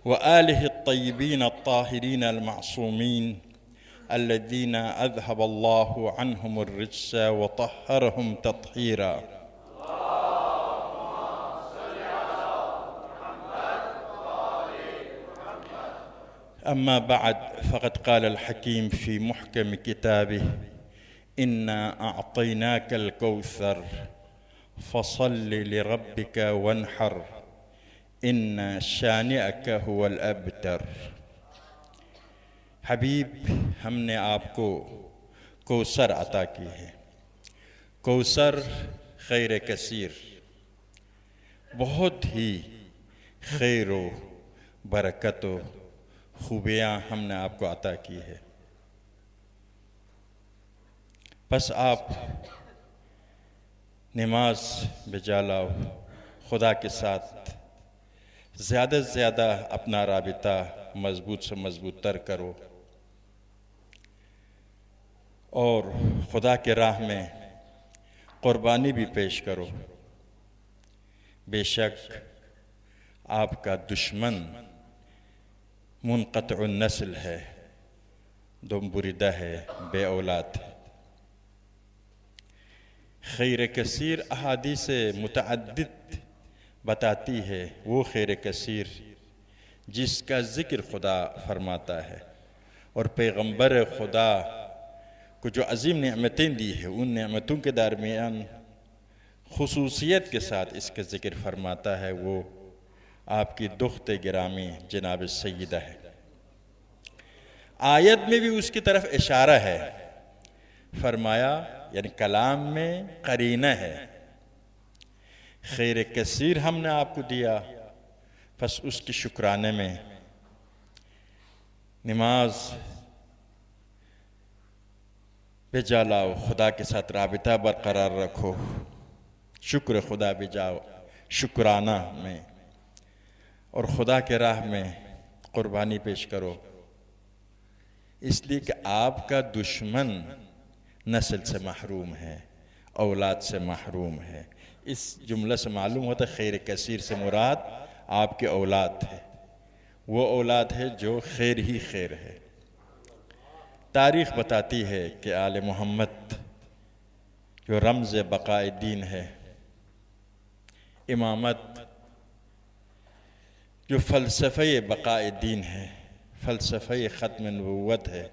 وآله الطيبين الطاهرين المعصومين الذين أذهب الله عنهم الرجس وطهرهم تطهيرا. أما بعد، فقد قال الحكيم في محكم كتابه: إنا أعطيناك الكوثر فصل لربك وانحر إن شانئك هو الأبتر. حبیب، ہم نے آپ کو کوثر عطا کی ہے. کوثر خیر کثیر، بہت ہی خیر و برکت و خوبیاں ہم نے آپ کو عطا کی ہے. بس آپ نماز بجا لاؤ، خدا کے ساتھ زیادہ سے زیادہ اپنا رابطہ مضبوط سے مضبوط تر کرو، اور خدا کے راہ میں قربانی بھی پیش کرو. بے شک آپ کا دشمن منقطع النسل ہے، دم بریدہ ہے، بے اولاد ہے. خیر کثیر احادیث متعدد بتاتی ہے وہ خیر کثیر جس کا ذکر خدا فرماتا ہے، اور پیغمبر خدا کو جو عظیم نعمتیں دی ہیں ان نعمتوں کے درمیان خصوصیت کے ساتھ اس کا ذکر فرماتا ہے وہ آپ کی دخت گرامی جناب سیدہ ہے. آیت میں بھی اس کی طرف اشارہ ہے، فرمایا یعنی کلام میں قرینہ ہے. خیر کثیر ہم نے آپ کو دیا، پس اس کی شکرانے میں نماز بجا لاؤ، خدا کے ساتھ رابطہ برقرار رکھو، شکر خدا بجاؤ شکرانہ میں، اور خدا کے راہ میں قربانی پیش کرو. اس لیے کہ آپ کا دشمن نسل سے محروم ہے، اولاد سے محروم ہے. اس جملہ سے معلوم ہوتا ہے خیر کثیر سے مراد آپ کے اولاد ہے، وہ اولاد ہے جو خیر ہی خیر ہے. تاریخ بتاتی ہے کہ آل محمد جو رمز بقائے دین ہے، امامت جو فلسفہ بقائے دین ہے، فلسفہ ختم نبوت ہے.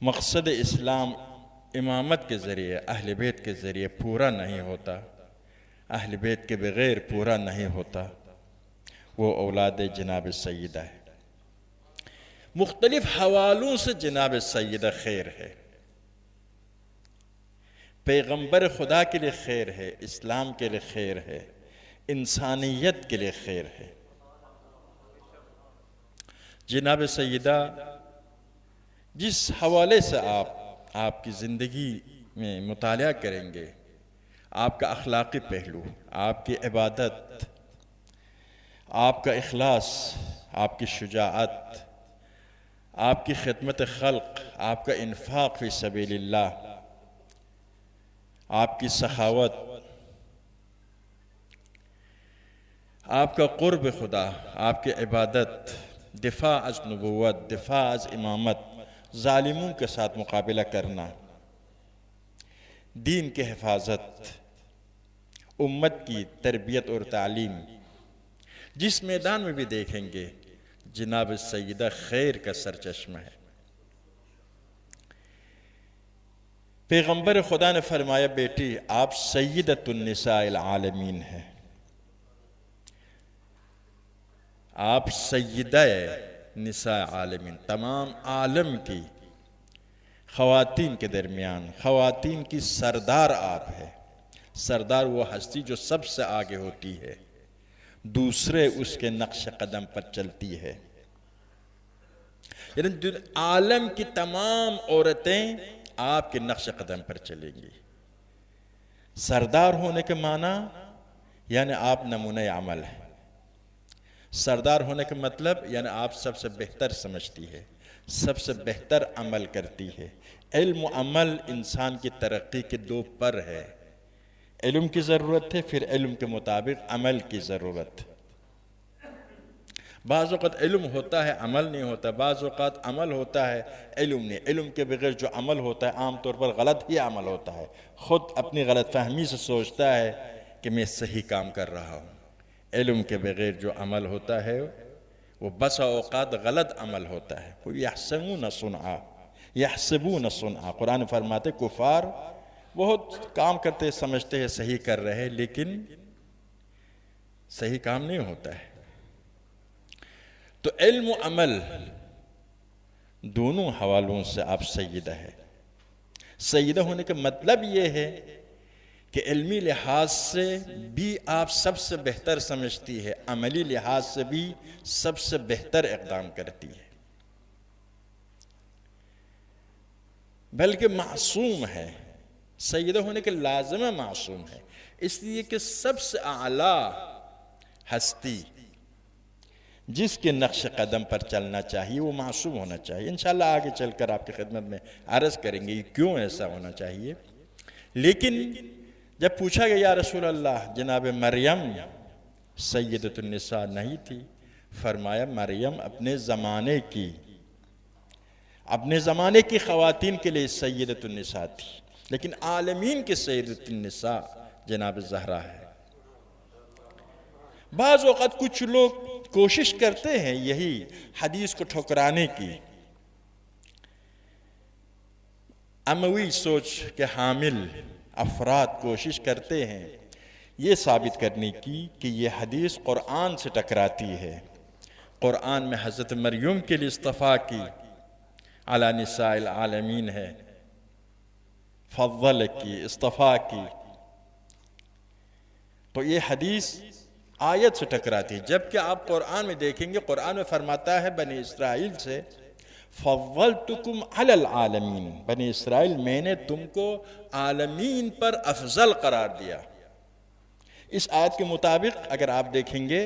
مقصد اسلام امامت کے ذریعے، اہل بیت کے ذریعے پورا نہیں ہوتا، اہل بیت کے بغیر پورا نہیں ہوتا. وہ اولاد جناب سیدہ ہے. مختلف حوالوں سے جناب سیدہ خیر ہے. پیغمبر خدا کے لیے خیر ہے، اسلام کے لیے خیر ہے، انسانیت کے لیے خیر ہے. جناب سیدہ جس حوالے سے آپ کی زندگی میں مطالعہ کریں گے، آپ کا اخلاقی پہلو، آپ کی عبادت، آپ کا اخلاص، آپ کی شجاعت، آپ کی خدمت خلق، آپ کا انفاق فی سبیل اللہ، آپ کی سخاوت، آپ کا قرب خدا، آپ کی عبادت، دفاع از نبوت، دفاع از امامت، ظالموں کے ساتھ مقابلہ کرنا، دین کی حفاظت، امت کی تربیت اور تعلیم، جس میدان میں بھی دیکھیں گے جناب سیدہ خیر کا سرچشمہ ہے. پیغمبر خدا نے فرمایا بیٹی آپ سیدۃ النساء العالمین ہیں، آپ سیدہ نساء عالمین، تمام عالم کی خواتین کے درمیان خواتین کی سردار آپ ہے. سردار وہ ہستی جو سب سے آگے ہوتی ہے، دوسرے اس کے نقش قدم پر چلتی ہے. یعنی عالم کی تمام عورتیں آپ کے نقش قدم پر چلیں گی. سردار ہونے کے معنی یعنی آپ نمونہ عمل ہیں. سردار ہونے کا مطلب یعنی آپ سب سے بہتر سمجھتی ہے، سب سے بہتر عمل کرتی ہے. علم و عمل انسان کی ترقی کے دو پر ہے. علم کی ضرورت ہے، پھر علم کے مطابق عمل کی ضرورت ہے. بعض اوقات علم ہوتا ہے عمل نہیں ہوتا، بعض اوقات عمل ہوتا ہے علم نہیں، علم کے بغیر جو عمل ہوتا ہے عام طور پر غلط ہی عمل ہوتا ہے، خود اپنی غلط فہمی سے سوچتا ہے کہ میں صحیح کام کر رہا ہوں۔ علم کے بغیر جو عمل ہوتا ہے وہ بسا اوقات غلط عمل ہوتا ہے۔ یحسبون صنعا یحسبون صنعا، قرآن فرماتے کفار بہت کام کرتے سمجھتے ہیں صحیح کر رہے، لیکن صحیح کام نہیں ہوتا ہے۔ تو علم و عمل دونوں حوالوں سے آپ سیدہ ہے۔ سیدہ ہونے کا مطلب یہ ہے کہ علمی لحاظ سے بھی آپ سب سے بہتر سمجھتی ہے، عملی لحاظ سے بھی سب سے بہتر اقدام کرتی ہے، بلکہ معصوم ہے۔ سیدہ ہونے کے لازمہ معصوم ہے، اس لیے کہ سب سے اعلیٰ ہستی جس کے نقش قدم پر چلنا چاہیے وہ معصوم ہونا چاہیے۔ انشاءاللہ آگے چل کر آپ کی خدمت میں عرض کریں گے کیوں ایسا ہونا چاہیے۔ لیکن جب پوچھا گیا یا رسول اللہ جناب مریم سیدۃ النساء نہیں تھی، فرمایا مریم اپنے زمانے کی خواتین کے لیے سیدۃ النساء تھی، لیکن عالمین کے سیدۃ النساء جناب زہرا ہے۔ بعض اوقات کچھ لوگ کوشش کرتے ہیں یہی حدیث کو ٹھکرانے کی، اموی سوچ کے حامل افراد کوشش کرتے ہیں یہ ثابت کرنے کی کہ یہ حدیث قرآن سے ٹکراتی ہے۔ قرآن میں حضرت مریم کے لیے اصطفیٰ کی علی نساء العالمین ہے، فضل کی، اصطفیٰ کی، تو یہ حدیث آیت سے ٹکراتی ہے۔ جبکہ آپ قرآن میں دیکھیں گے، قرآن میں فرماتا ہے بنی اسرائیل سے فضلتکم علی العالمین، بنی اسرائیل میں نے تم کو عالمین پر افضل قرار دیا۔ اس آیت کے مطابق اگر آپ دیکھیں گے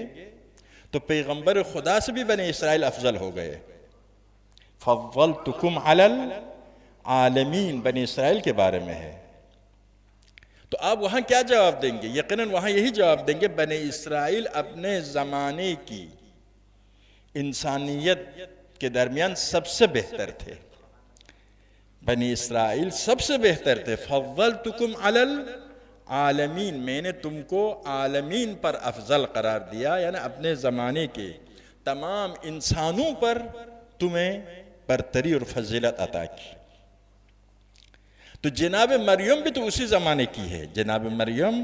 تو پیغمبر خدا سے بھی بنی اسرائیل افضل ہو گئے۔ فضلتکم علی العالمین بنی اسرائیل کے بارے میں ہے، تو آپ وہاں کیا جواب دیں گے؟ یقیناً وہاں یہی جواب دیں گے بنی اسرائیل اپنے زمانے کی انسانیت کے درمیان سب سے بہتر تھے، بنی اسرائیل سب سے بہتر تھے۔ فضلتکم علی العالمین، میں نے تم کو عالمین پر افضل قرار دیا، یعنی اپنے زمانے کے تمام انسانوں پر تمہیں برتری اور فضیلت عطا کی۔ تو جناب مریم بھی تو اسی زمانے کی ہے، جناب مریم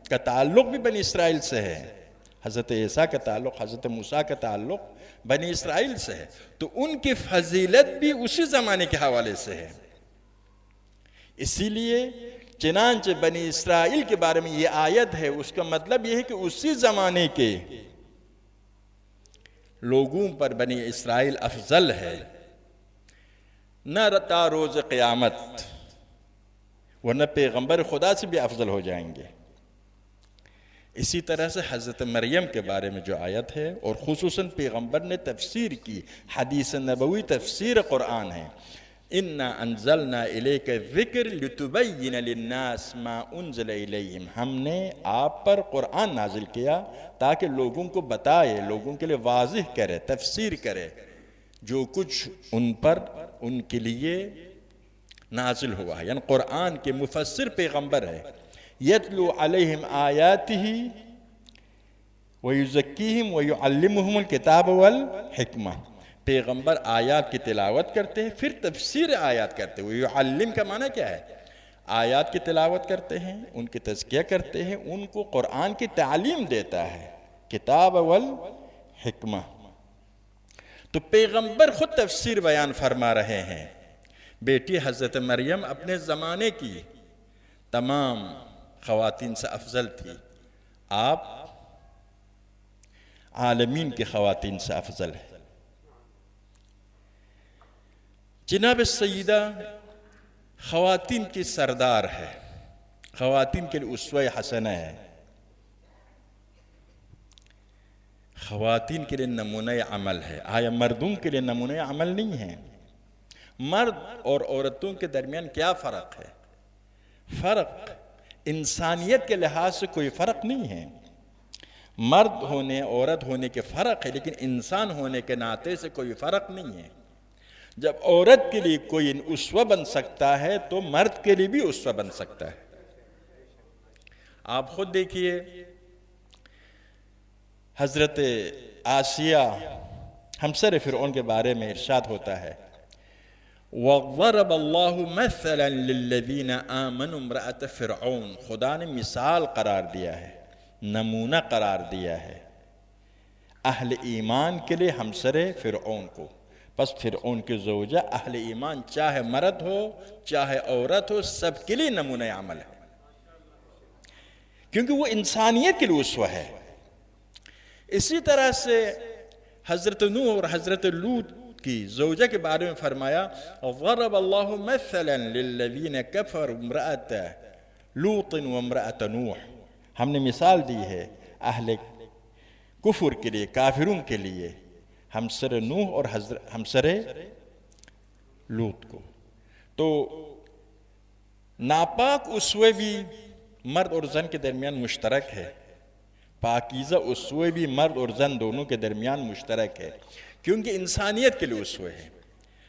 کا تعلق بھی بنی اسرائیل سے ہے، حضرت عیسیٰ کا تعلق، حضرت موسیٰ کا تعلق بنی اسرائیل سے ہے، تو ان کی فضیلت بھی اسی زمانے کے حوالے سے ہے۔ اسی لیے چنانچہ بنی اسرائیل کے بارے میں یہ آیت ہے، اس کا مطلب یہ ہے کہ اسی زمانے کے لوگوں پر بنی اسرائیل افضل ہے، نہ تا روز قیامت، ورنہ پیغمبر خدا سے بھی افضل ہو جائیں گے۔ اسی طرح سے حضرت مریم کے بارے میں جو آیت ہے، اور خصوصاً پیغمبر نے تفسیر کی، حدیث نبوی تفسیر قرآن ہے، اِنَّا أَنزَلْنَا إِلَيْكَ الذِّكْرَ لِتُبَيِّنَ لِلنَّاسِ مَا أُنزِلَ إِلَيْهِمْ، ہم نے آپ پر قرآن نازل کیا تاکہ لوگوں کو بتائے، لوگوں کے لیے واضح کرے، تفسیر کرے جو کچھ ان پر ان کے لیے نازل ہوا ہے، یعنی قرآن کے مفسر پیغمبر ہے۔ یتلو علیہم آیاتہ ویزکیہم ویعلمہم الکتاب والحکمہ، پیغمبر آیات کی تلاوت کرتے ہیں، پھر تفسیر آیات کرتے ہیں۔ ویعلم کا معنی کیا ہے؟ آیات کی تلاوت کرتے ہیں، ان کی تزکیہ کرتے ہیں، ان کو قرآن کی تعلیم دیتا ہے، کتاب والحکمہ۔ تو پیغمبر خود تفسیر بیان فرما رہے ہیں، بیٹی حضرت مریم اپنے زمانے کی تمام خواتین سے افضل تھی، آپ عالمین کی خواتین سے افضل ہے۔ جناب سیدہ خواتین کی سردار ہے، خواتین کے لیے اسوہ حسنہ ہے، خواتین کے لیے نمونہ عمل ہے۔ آیا مردوں کے لیے نمونہ عمل نہیں ہے؟ مرد اور عورتوں کے درمیان کیا فرق ہے؟ فرق انسانیت کے لحاظ سے کوئی فرق نہیں ہے۔ مرد ہونے عورت ہونے کے فرق ہے، لیکن انسان ہونے کے ناطے سے کوئی فرق نہیں ہے۔ جب عورت کے لیے کوئی اسوہ بن سکتا ہے تو مرد کے لیے بھی اسوہ بن سکتا ہے۔ آپ خود دیکھیے، حضرت آسیہ ہمسر فرعون کے بارے میں ارشاد ہوتا ہے، وَضَرَبَ اللَّهُ مَثَلًا لِلَّذِينَ آمَنُوا امْرَأَتَ فرعون، خدا نے مثال قرار دیا ہے، نمونہ قرار دیا ہے اہل ایمان کے لیے ہمسر فرعون کو۔ پس فرعون کی زوجہ اہل ایمان، چاہے مرد ہو چاہے عورت ہو، سب کے لیے نمونہ عمل ہے، کیونکہ وہ انسانیت کے لیے اسوہ ہے۔ اسی طرح سے حضرت نوح اور حضرت لوط کی زوجہ کے بارے میں فرمایا، ضرب اللہ مثلا للذین کفروا امرأۃ لوط وامرأۃ نوح، ہم نے مثال دی ہے اہل کفر کے لیے، کافروں کے لیے، ہمسر نوح اور ہمسر لوط کو۔ تو ناپاک اسوے بھی مرد اور زن کے درمیان مشترک ہے، پاکیزہ اسوے بھی مرد اور زن دونوں کے درمیان مشترک ہے، کیونکہ انسانیت کے لیے اسوے ہے۔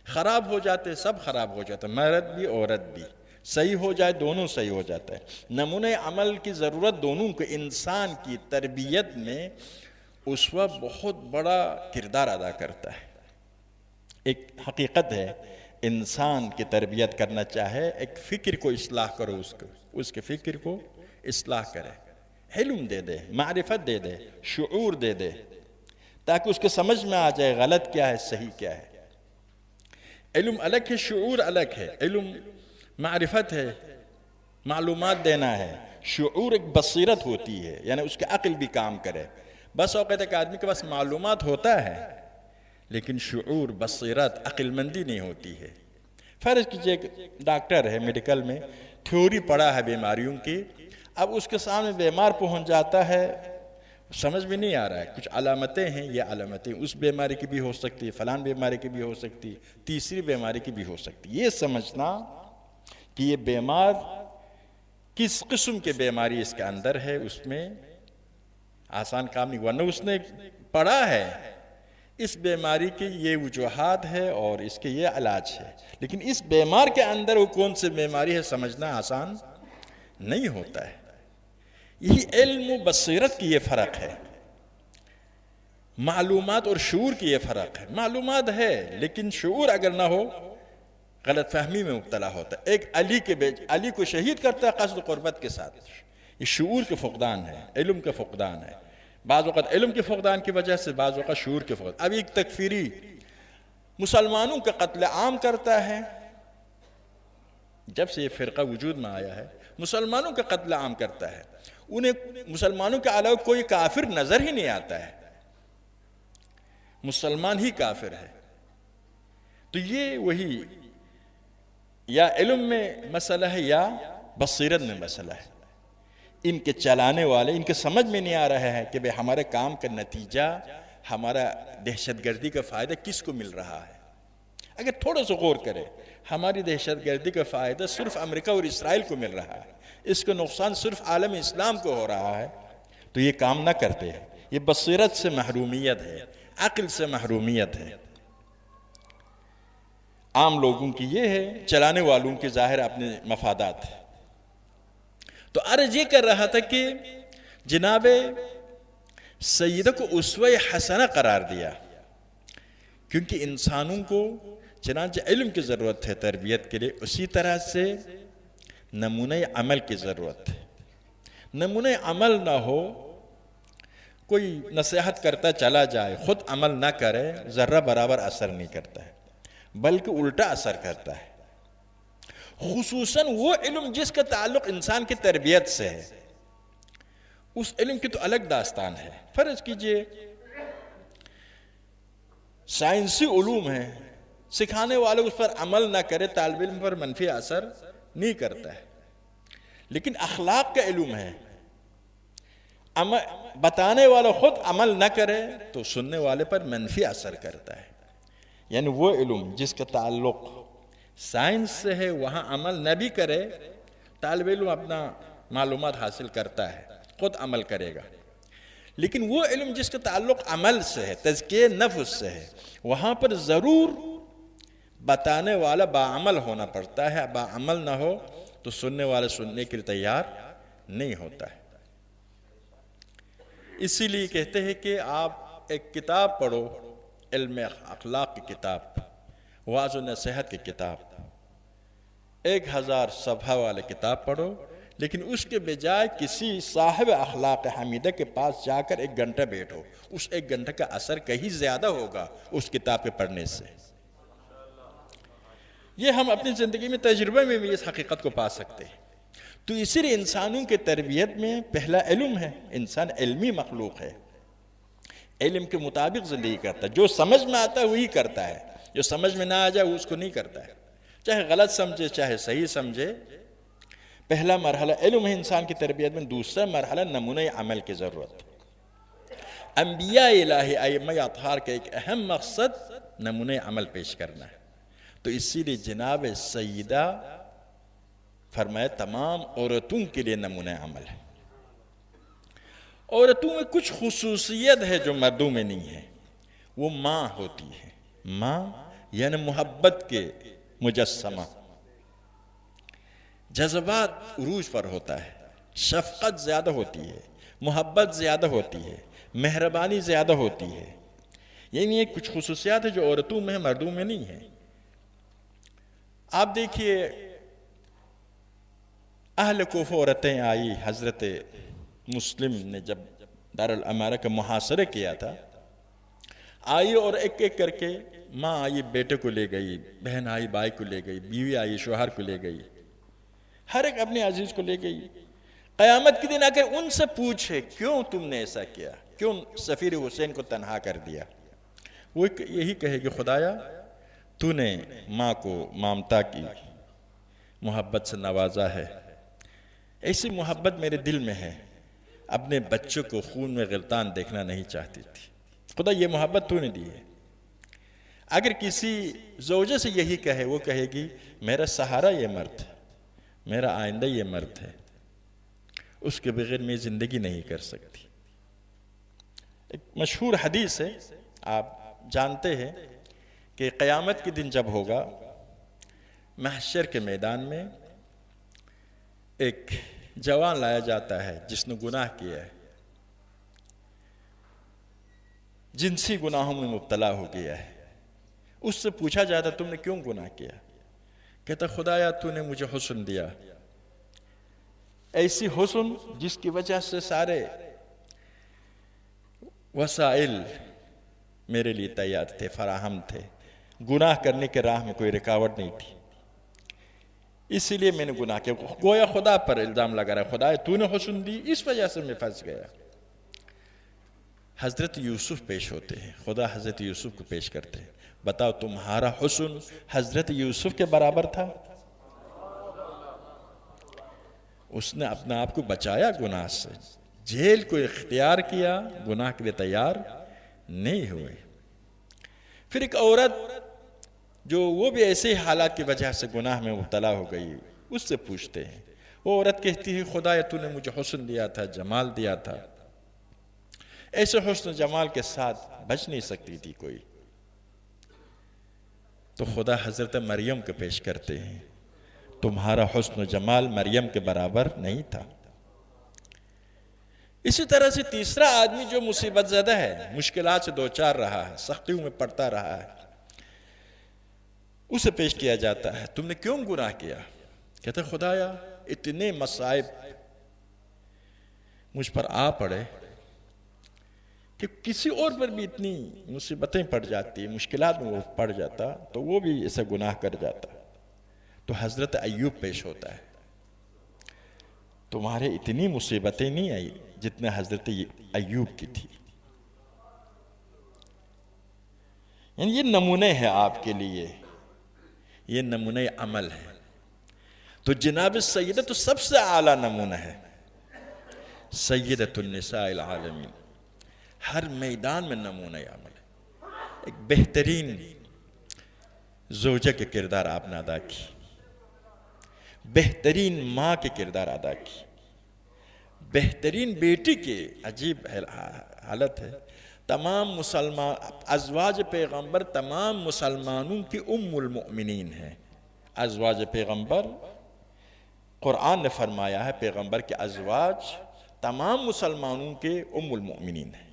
خراب ہو جاتے سب خراب ہو جاتا ہے، مرد بھی عورت بھی، صحیح ہو جائے دونوں صحیح ہو جاتا ہے۔ نمونہ عمل کی ضرورت دونوں کو، انسان کی تربیت میں اسوہ بہت بڑا کردار ادا کرتا ہے۔ ایک حقیقت ہے، انسان کی تربیت کرنا چاہے، ایک فکر کو اصلاح کرو، اس کے فکر کو اصلاح کرے، علم دے دے، معرفت دے دے، شعور دے دے، تاکہ اس کے سمجھ میں آ جائے غلط کیا ہے صحیح کیا ہے۔ علم الگ ہے، شعور الگ ہے۔ علم معرفت ہے، معلومات دینا ہے، شعور ایک بصیرت ہوتی ہے، یعنی اس کے عقل بھی کام کرے۔ بس اوقات ایک آدمی کے پاس معلومات ہوتا ہے لیکن شعور، بصیرت، عقل مندی نہیں ہوتی ہے۔ فرض کیجئے ڈاکٹر ہے، میڈیکل میں تھیوری پڑھا ہے بیماریوں کی، اب اس کے سامنے بیمار پہنچ جاتا ہے، سمجھ میں نہیں آ رہا ہے، کچھ علامتیں ہیں، یہ علامتیں اس بیماری کی بھی ہو سکتی ہے، فلان بیماری کی بھی ہو سکتی، تیسری بیماری کی بھی ہو سکتی۔ یہ سمجھنا کہ یہ بیمار کس قسم کے بیماری اس کے اندر ہے، اس میں آسان کام نہیں، ورنہ اس نے پڑھا ہے اس بیماری کی یہ وجوہات ہے اور اس کے یہ علاج ہے، لیکن اس بیمار کے اندر وہ کون سی بیماری ہے سمجھنا آسان نہیں ہوتا ہے۔ یہی علم و بصیرت کی یہ فرق ہے، معلومات اور شعور کی یہ فرق ہے۔ معلومات ہے لیکن شعور اگر نہ ہو غلط فہمی میں مبتلا ہوتا ہے۔ ایک علی کو شہید کرتا ہے قصد قربت کے ساتھ، یہ شعور کے فقدان ہے، علم کے فقدان ہے۔ بعض اوقات علم کے فقدان کی وجہ سے، بعض اوقات شعور کے فقدان۔ اب ایک تکفیری مسلمانوں کا قتل عام کرتا ہے، جب سے یہ فرقہ وجود میں آیا ہے مسلمانوں کا قتل عام کرتا ہے، انہیں مسلمانوں کے علاوہ کوئی کافر نظر ہی نہیں آتا ہے، مسلمان ہی کافر ہے۔ تو یہ وہی یا علم میں مسئلہ ہے یا بصیرت میں مسئلہ ہے۔ ان کے چلانے والے، ان کے سمجھ میں نہیں آ رہا ہے کہ بھئی ہمارے کام کا نتیجہ، ہمارا دہشت گردی کا فائدہ کس کو مل رہا ہے۔ اگر تھوڑا سا غور کرے، ہماری دہشت گردی کا فائدہ صرف امریکہ اور اسرائیل کو مل رہا ہے، اس کا نقصان صرف عالم اسلام کو ہو رہا ہے، تو یہ کام نہ کرتے ہیں۔ یہ بصیرت سے محرومیت ہے، عقل سے محرومیت ہے۔ عام لوگوں کی یہ ہے، چلانے والوں کی ظاہر اپنے مفادات ہے۔ تو عرض یہ کر رہا تھا کہ جناب سیدہ کو اسوہ حسنہ قرار دیا، کیونکہ انسانوں کو چنانچہ علم کی ضرورت ہے تربیت کے لیے، اسی طرح سے نمونہ عمل کی ضرورت ہے۔ نمونہ عمل نہ ہو، کوئی نصیحت کرتا چلا جائے، خود عمل نہ کرے، ذرہ برابر اثر نہیں کرتا ہے، بلکہ الٹا اثر کرتا ہے۔ خصوصاً وہ علم جس کا تعلق انسان کی تربیت سے ہے، اس علم کی تو الگ داستان ہے۔ فرض کیجئے سائنسی علوم ہے، سکھانے والے اس پر عمل نہ کرے، طالب علم پر منفی اثر نہیں کرتا ہے، لیکن اخلاق کا علم ہے، بتانے والا خود عمل نہ کرے تو سننے والے پر منفی اثر کرتا ہے۔ یعنی وہ علم جس کا تعلق سائنس سے ہے، وہاں عمل نہ بھی کرے، طالب علم اپنا معلومات حاصل کرتا ہے، خود عمل کرے گا، لیکن وہ علم جس کا تعلق عمل سے ہے، تزکیہ نفس سے ہے، وہاں پر ضرور بتانے والا باعمل ہونا پڑتا ہے. باعمل نہ ہو تو سننے والا سننے کے لیے تیار نہیں ہوتا ہے. اسی لیے کہتے ہیں کہ آپ ایک کتاب پڑھو، علم اخلاق کی کتاب، وعظ و نصیحت کی کتاب، 1000 صفحہ والے کتاب پڑھو، لیکن اس کے بجائے کسی صاحب اخلاق حمیدہ کے پاس جا کر 1 گھنٹہ بیٹھو، اس 1 گھنٹے کا اثر کہیں زیادہ ہوگا اس کتاب کے پڑھنے سے. یہ ہم اپنی زندگی میں تجربے میں بھی اس حقیقت کو پا سکتے ہیں. تو اسی لیے انسانوں کی تربیت میں پہلا علم ہے. انسان علمی مخلوق ہے، علم کے مطابق زندگی کرتا ہے. جو سمجھ میں آتا ہے وہی کرتا ہے، جو سمجھ میں نہ آ جائے وہ اس کو نہیں کرتا ہے، چاہے غلط سمجھے چاہے صحیح سمجھے. پہلا مرحلہ علم ہے انسان کی تربیت میں. دوسرا مرحلہ نمونہ عمل کی ضرورت. انبیاء الہی ائمہ اطہار کا ایک اہم مقصد نمونہ عمل پیش کرنا ہے. تو اسی لیے جناب سیدہ فرمایا تمام عورتوں کے لیے نمونہ عمل ہے. عورتوں میں کچھ خصوصیت ہے جو مردوں میں نہیں ہے. وہ ماں ہوتی ہے. ماں یعنی محبت کے مجسمہ، جذبات عروج پر ہوتا ہے، شفقت زیادہ ہوتی ہے، محبت زیادہ ہوتی ہے، مہربانی زیادہ ہوتی ہے. یعنی یہ کچھ خصوصیات ہے جو عورتوں میں ہے، مردوں میں نہیں ہے. آپ دیکھیے اہل کوفہ عورتیں آئی، حضرت مسلم نے جب دارالامارہ کا محاصرہ کیا تھا، آئی اور ایک ایک کر کے، ماں آئی بیٹے کو لے گئی، بہن آئی بھائی کو لے گئی، بیوی آئی شوہر کو لے گئی، ہر ایک اپنے عزیز کو لے گئی. قیامت کے دن آ کر ان سے پوچھے کیوں تم نے ایسا کیا، کیوں سفیر حسین کو تنہا کر دیا. وہ یہی کہے کہ خدایا تو نے ماں کو مامتا کی محبت سے نوازا ہے، ایسی محبت میرے دل میں ہے، اپنے بچوں کو خون میں غلطان دیکھنا نہیں چاہتی تھی، خدا یہ محبت تو نے دی ہے. اگر کسی زوجہ سے یہی کہے، وہ کہے گی میرا سہارا یہ مرد ہے، میرا آئندہ یہ مرد ہے، اس کے بغیر میں زندگی نہیں کر سکتی. ایک مشہور حدیث ہے، آپ جانتے ہیں کہ قیامت کے دن جب ہوگا، محشر کے میدان میں ایک جوان لایا جاتا ہے جس نے گناہ کیا ہے، جنسی گناہوں میں مبتلا ہو گیا ہے. اس سے پوچھا جاتا تم نے کیوں گناہ کیا؟ کہتا خدایا تو نے مجھے حسن دیا، ایسی حسن جس کی وجہ سے سارے وسائل میرے لیے تیار تھے، فراہم تھے، گناہ کرنے کے راہ میں کوئی رکاوٹ نہیں تھی، اسی لیے میں نے گناہ کیا. گویا خدا پر الزام لگا رہا ہے، خدا تو نے حسن دی اس وجہ سے میں پھنس گیا. حضرت یوسف پیش ہوتے ہیں، خدا حضرت یوسف کو پیش کرتے ہیں. بتاؤ تمہارا حسن حضرت یوسف کے برابر تھا؟ اس نے اپنے آپ کو بچایا گناہ سے، جیل کو اختیار کیا، گناہ کے لیے تیار نہیں ہوئے. پھر ایک عورت جو وہ بھی ایسے حالات کی وجہ سے گناہ میں مبتلا ہو گئی، اس سے پوچھتے ہیں. وہ عورت کہتی ہے خدایا تو نے مجھے حسن دیا تھا، جمال دیا تھا، ایسے حسن و جمال کے ساتھ بچ نہیں سکتی تھی کوئی. تو خدا حضرت مریم کو پیش کرتے ہیں، تمہارا حسن و جمال مریم کے برابر نہیں تھا. اسی طرح سے تیسرا آدمی جو مصیبت زدہ ہے، مشکلات سے دوچار رہا ہے، سختیوں میں پڑتا رہا ہے، اسے پیش کیا جاتا ہے. تم نے کیوں گناہ کیا؟ کہتا خدایا اتنے مصائب مجھ پر آ پڑے کہ کسی اور پر بھی اتنی مصیبتیں پڑ جاتی، مشکلات میں وہ پڑ جاتا تو وہ بھی ایسا گناہ کر جاتا. تو حضرت ایوب پیش ہوتا ہے، تمہارے اتنی مصیبتیں نہیں آئی جتنے حضرت ایوب کی تھی. یعنی یہ نمونے ہیں آپ کے لیے، یہ نمونہ عمل ہے. تو جناب سیدہ تو سب سے اعلیٰ نمونہ ہے، سیدۃ النساء العالمین، ہر میدان میں نمونہ عمل ہے. ایک بہترین زوجہ کے کردار آپ نے ادا کی، بہترین ماں کے کردار ادا کی، بہترین بیٹی کی عجیب حالت ہے، تمام مسلمان ازواج پیغمبر تمام مسلمانوں کی ام المؤمنین ہیں. ازواج پیغمبر، قرآن نے فرمایا ہے پیغمبر کے ازواج تمام مسلمانوں کے ام المؤمنین ہیں.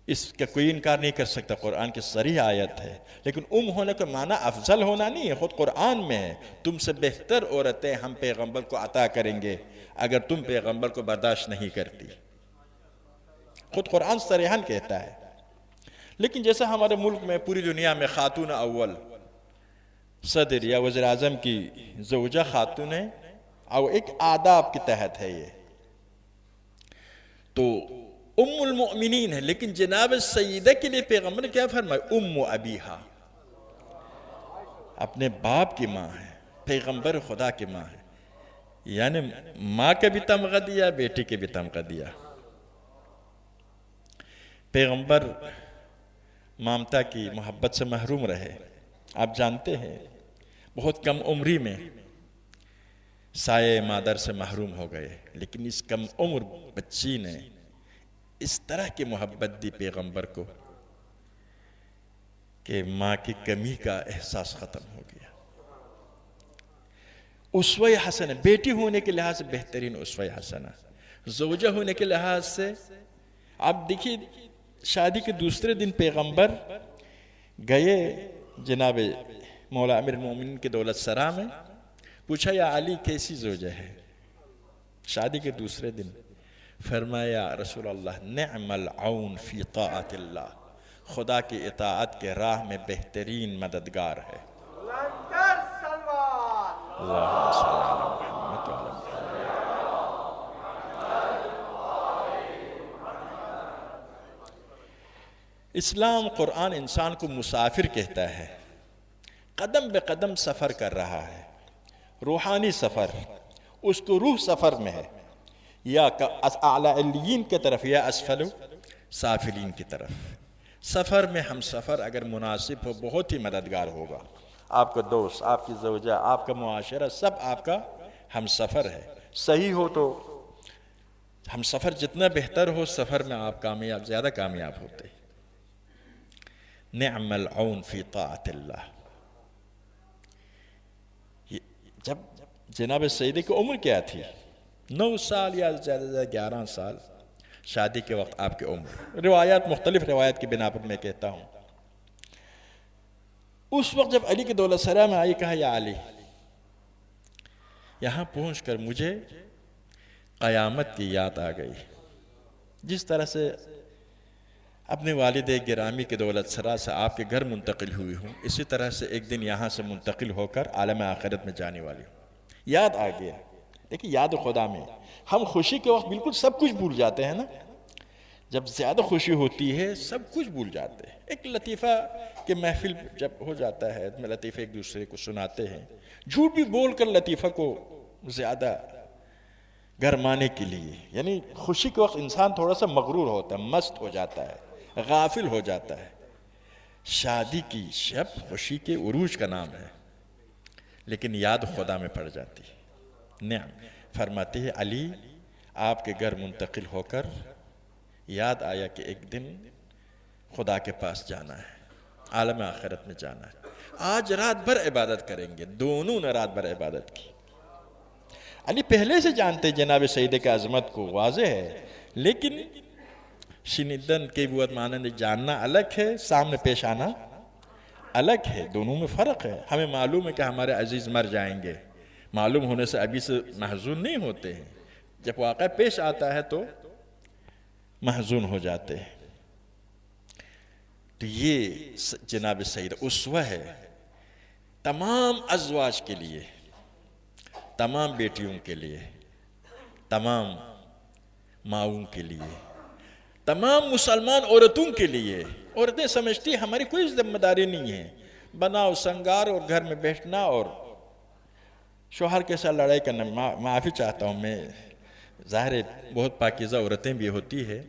اس کا کوئی انکار نہیں کر سکتا، قرآن کی صریح آیت ہے. لیکن ام ہونے کا معنی افضل ہونا نہیں ہے، خود قرآن میں ہے تم سے بہتر عورتیں ہم پیغمبر کو عطا کریں گے اگر تم پیغمبر کو برداشت نہیں کرتی. خود قرآن صریحاً کہتا ہے. لیکن جیسا ہمارے ملک میں پوری دنیا میں خاتون اول صدر یا وزیر اعظم کی زوجہ خاتون ہے اور ایک آداب کے تحت ہے، یہ تو ام المؤمنین ہے. لیکن جناب سیدہ کے لیے پیغمبر نے کیا فرمایا؟ ام ابیہا، اپنے باپ کی ماں ہے، پیغمبر خدا کی ماں ہے. یعنی ماں کا بھی تمغہ دیا، بیٹی کے بھی تمغہ دیا. پیغمبر مامتا کی محبت سے محروم رہے. آپ جانتے ہیں بہت کم عمری میں سایہ مادر سے محروم ہو گئے، لیکن اس کم عمر بچی نے اس طرح کی محبت دی پیغمبر کو کہ ماں کی کمی کا احساس ختم ہو گیا. اسوہ حسنہ، بیٹی ہونے کے لحاظ سے بہترین اسوہ حسنہ، زوجہ ہونے کے لحاظ سے. آپ دیکھیے شادی کے دوسرے دن پیغمبر گئے جناب مولا امیر المومنین کے دولت سرا میں، پوچھا یا علی کیسی زوجہ ہے؟ شادی کے دوسرے دن فرمایا رسول اللہ نعم العون فی طاعت اللہ، خدا کی اطاعت کے راہ میں بہترین مددگار ہے. اللہم صلی علی محمد وعلی محمد. اسلام قرآن انسان کو مسافر کہتا ہے، قدم بے قدم سفر کر رہا ہے. روحانی سفر، اس کو روح سفر میں ہے، یا اعلی علیین کی طرف یا اسفل سافلین کی طرف. سفر میں ہم سفر اگر مناسب ہو بہت ہی مددگار ہوگا. آپ کا دوست، آپ کی زوجہ، آپ کا معاشرہ سب آپ کا ہم سفر ہے. صحیح ہو تو ہم سفر جتنا بہتر ہو سفر میں آپ کامیاب، زیادہ کامیاب ہوتے. نعم العون فی طاعت اللہ. جب جناب سیدہ کی عمر کیا تھی؟ 9 سال یا زیادہ 11 سال شادی کے وقت آپ کی عمر. روایات مختلف روایات کی بنا پر میں کہتا ہوں. اس وقت جب علی کے دولت سرا میں آئی، کہا یا علی یہاں پہنچ کر مجھے قیامت کی یاد آ گئی. جس طرح سے اپنے والد گرامی کے دولت سرا سے آپ کے گھر منتقل ہوئی ہوں، اسی طرح سے ایک دن یہاں سے منتقل ہو کر عالم آخرت میں جانے والی ہوں. یاد آ گیا. دیکھیں یاد خدا میں ہم خوشی کے وقت بالکل سب کچھ بھول جاتے ہیں نا. جب زیادہ خوشی ہوتی ہے سب کچھ بھول جاتے ہیں. ایک لطیفہ کہ محفل جب ہو جاتا ہے میں لطیفہ ایک دوسرے کو سناتے ہیں، جھوٹ بھی بول کر لطیفہ کو زیادہ گرمانے کے لیے. یعنی خوشی کے وقت انسان تھوڑا سا مغرور ہوتا ہے، مست ہو جاتا ہے، غافل ہو جاتا ہے. شادی کی شب خوشی کے عروج کا نام ہے، لیکن یاد خدا میں پڑ جاتی ہے. نعم فرماتے ہیں علی آپ کے گھر منتقل ہو کر یاد آیا کہ ایک دن خدا کے پاس جانا ہے، عالم آخرت میں جانا ہے. آج رات بھر عبادت کریں گے. دونوں نے رات بھر عبادت کی. علی پہلے سے جانتے جناب سیدہ کی عظمت کو، واضح ہے، لیکن شنیدن کی بوت مانند جاننا الگ ہے، سامنے پیش آنا الگ ہے. دونوں میں فرق ہے. ہمیں معلوم ہے کہ ہمارے عزیز مر جائیں گے، معلوم ہونے سے ابھی سے محزون نہیں ہوتے ہیں. جب واقعہ پیش آتا ہے تو محزون ہو جاتے ہیں. تو یہ جناب سیدہ اسوہ ہے تمام ازواج کے لیے، تمام بیٹیوں کے لیے، تمام ماؤں کے لیے، تمام مسلمان عورتوں کے لیے. عورتیں سمجھتی ہیں ہماری کوئی ذمہ داری نہیں ہے، بناؤ سنگار اور گھر میں بیٹھنا اور شوہر کے ساتھ لڑائی کرنا. معافی چاہتا ہوں میں، ظاہر ہے بہت پاکیزہ عورتیں بھی ہوتی ہے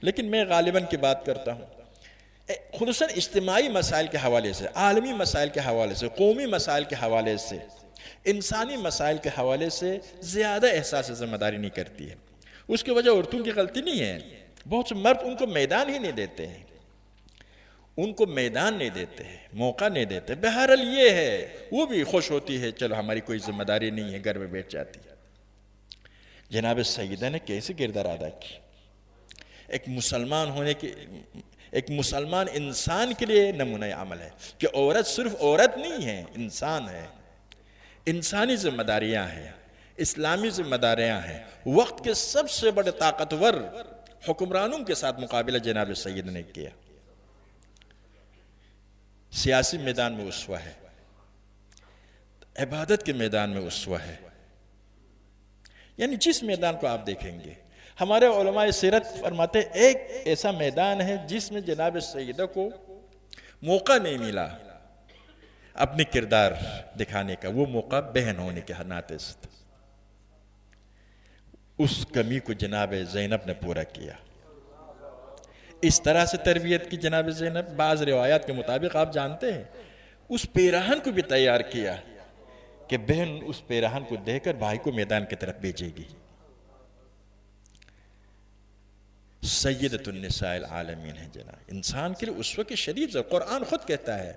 لیکن میں غالباً کی بات کرتا ہوں خصوصاً اجتماعی مسائل کے حوالے سے، عالمی مسائل کے حوالے سے، قومی مسائل کے حوالے سے انسانی مسائل کے حوالے سے زیادہ احساس ذمہ داری نہیں کرتی ہے. اس کی وجہ عورتوں کی غلطی نہیں ہے. بہت سے مرد ان کو میدان ہی نہیں دیتے ہیں، ان کو میدان نہیں دیتے، موقع نہیں دیتے. بہرحال یہ ہے وہ بھی خوش ہوتی ہے، چلو ہماری کوئی ذمہ داری نہیں ہے، گھر میں بیٹھ جاتی ہے. جناب سیدہ نے کیسے کردار ادا کی؟ ایک مسلمان انسان کے لیے نمونہ عمل ہے کہ عورت صرف عورت نہیں ہے، انسان ہے. انسانی ذمہ داریاں ہیں، اسلامی ذمہ داریاں ہیں. وقت کے سب سے بڑے طاقتور حکمرانوں کے ساتھ مقابلہ جناب سیدہ نے کیا. سیاسی میدان میں اسوہ ہے، عبادت کے میدان میں اسوہ ہے. یعنی جس میدان کو آپ دیکھیں گے، ہمارے علماء سیرت فرماتے ایک ایسا میدان ہے جس میں جناب سیدہ کو موقع نہیں ملا اپنی کردار دکھانے کا. وہ موقع بہن ہونے کے ناطے سے تھا. اس کمی کو جناب زینب نے پورا کیا. اس طرح سے تربیت کی جناب زینب. بعض روایات کے مطابق آپ جانتے ہیں اس پیراہن کو بھی تیار کیا کہ بہن اس پیراہن کو دے کر بھائی کو میدان کی طرف بھیجے گی. سیدۃ النساء العالمین ہے جناب. انسان کے لیے اسوہ کی شدید ضرورت. قرآن خود کہتا ہے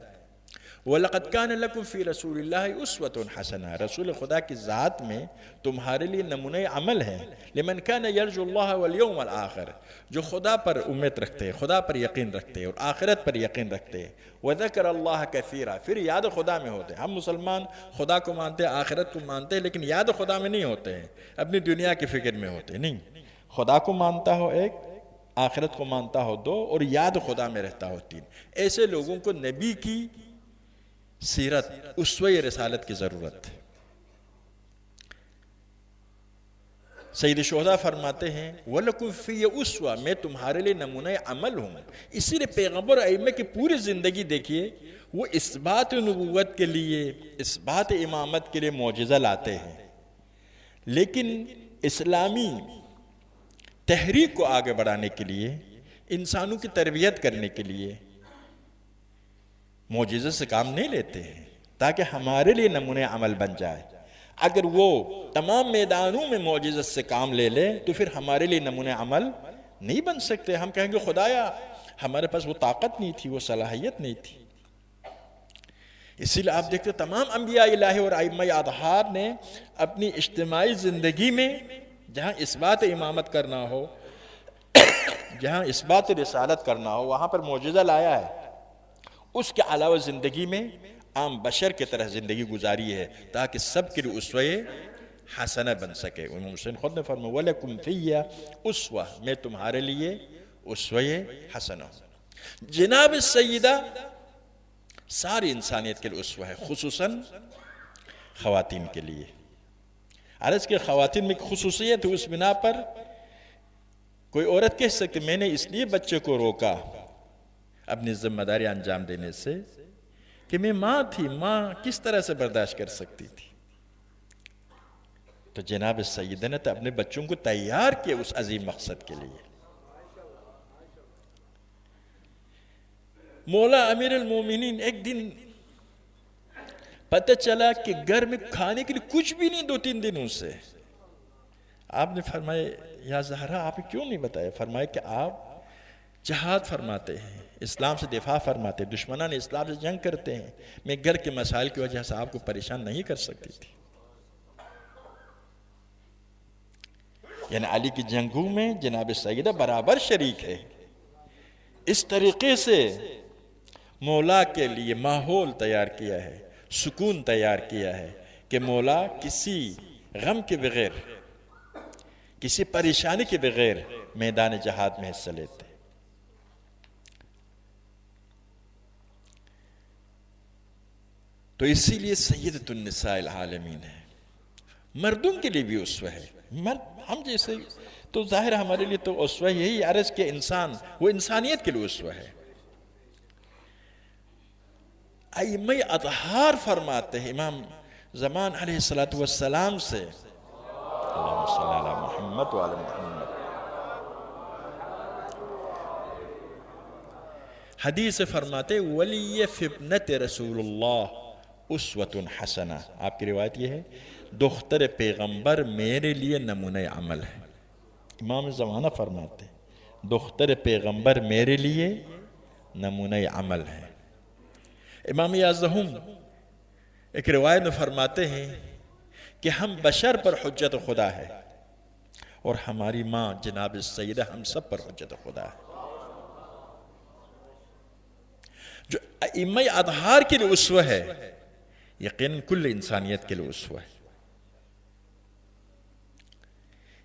وَلَقَدْ كَانَ لَكُمْ فِي رَسُولِ اللَّهِ أُسْوَةٌ حَسَنَةٌ. رسول خدا کی ذات میں تمہارے لیے نمونہ عمل ہے. لِمَنْ كَانَ يَرْجُو اللَّهَ وَالْيَوْمَ الْآخِرَ. جو خدا پر امید رکھتے ہیں، خدا پر یقین رکھتے ہیں اور آخرت پر یقین رکھتے ہیں. وَذَكَرَ اللَّهَ كَثِيرًا. پھر یاد خدا میں ہوتے ہیں. ہم مسلمان خدا کو مانتے ہیں، آخرت کو مانتے ہیں، لیکن یاد خدا میں نہیں ہوتے ہیں، اپنی دنیا کی فکر میں ہوتے ہیں. نہیں، خدا کو مانتا ہو ایک، آخرت کو مانتا ہو دو، اور یاد خدا میں رہتا ہو تین. ایسے لوگوں کو نبی کی سیرت، اسوہ رسالت کی ضرورت ہے. سید الشہداء فرماتے ہیں وَلَكُمْ فِيَّ أُسْوَةٌ. میں تمہارے لیے نمونہ عمل ہوں. اسی لیے پیغمبر ائمہ کی پوری زندگی دیکھیے، وہ اثبات نبوت کے لیے، اثبات امامت کے لیے معجزہ لاتے ہیں، لیکن اسلامی تحریک کو آگے بڑھانے کے لیے، انسانوں کی تربیت کرنے کے لیے معجزے سے کام نہیں لیتے ہیں تاکہ ہمارے لیے نمونہ عمل بن جائے. اگر وہ تمام میدانوں میں معجزے سے کام لے لے تو پھر ہمارے لیے نمونہ عمل نہیں بن سکتے. ہم کہیں گے خدایا ہمارے پاس وہ طاقت نہیں تھی، وہ صلاحیت نہیں تھی. اسی لیے آپ دیکھتے تمام انبیاء الہی اور ائمہ اطہار نے اپنی اجتماعی زندگی میں جہاں اثبات امامت کرنا ہو، جہاں اثبات رسالت کرنا ہو، وہاں پر معجزہ لایا ہے. اس کے علاوہ زندگی میں عام بشر کی طرح زندگی گزاری ہے تاکہ سب کے لیے اسوہ حسنہ بن سکے. امام حسین خود نے فرمایا وَلَكُمْ فِيَّ أُسْوَةٌ. میں تمہارے لیے اسوہ حسنہ ہوں. جناب سیدہ ساری انسانیت کے لیے اسوہ ہے، خصوصاً خواتین کے لیے. عرض کہ خواتین میں خصوصیت ہے، اس بنا پر کوئی عورت کہہ سکتی میں نے اس لیے بچے کو روکا اپنی ذمہ داری انجام دینے سے کہ میں ماں تھی، ماں کس طرح سے برداشت کر سکتی تھی. تو جناب سیدہ نے تو اپنے بچوں کو تیار کیا اس عظیم مقصد کے لیے. مولا امیر المومنین ایک دن پتہ چلا کہ گھر میں کھانے کے لیے کچھ بھی نہیں 2-3 دنوں سے. آپ نے فرمایا یا زہرا آپ نے کیوں نہیں بتایا؟ فرمایا کہ آپ جہاد فرماتے ہیں، اسلام سے دفاع فرماتے ہیں، دشمنان اسلام سے جنگ کرتے ہیں، میں گھر کے مسائل کی وجہ سے آپ کو پریشان نہیں کر سکتی تھی. یعنی علی کی جنگوں میں جناب سیدہ برابر شریک ہے. اس طریقے سے مولا کے لیے ماحول تیار کیا ہے، سکون تیار کیا ہے کہ مولا کسی غم کے بغیر، کسی پریشانی کے بغیر میدان جہاد میں حصہ لیتے. تو اسی لیے سیدۃ النساء العالمین ہے. مردوں کے لیے بھی اسوہ ہے. مرد ہم جیسے تو ظاہر ہمارے لیے تو اسوہ یہی عرض کہ انسان وہ انسانیت کے لیے اسوہ ہے. ائمہ اطہار فرماتے ہیں امام زمان علیہ السلام سے اللہم صلی علی محمد وعلی محمد، حدیث فرماتے ولی فی ابنت رسول اللہ اسوۃ حسنہ، آپ کی روایت یہ ہے دختر پیغمبر میرے لیے نمونہ عمل ہے۔ امام زمانہ فرماتے ہیں دختر پیغمبر میرے لیے نمونہ عمل ہے۔ امام اعظم ایک روایت میں فرماتے ہیں کہ ہم بشر پر حجت خدا ہے اور ہماری ماں جناب سیدہ ہم سب پر حجت خدا ہے۔ جو ائمہ اطہار کے لیے اسوہ ہے یقین کل انسانیت کے لیے اسوہ ہے۔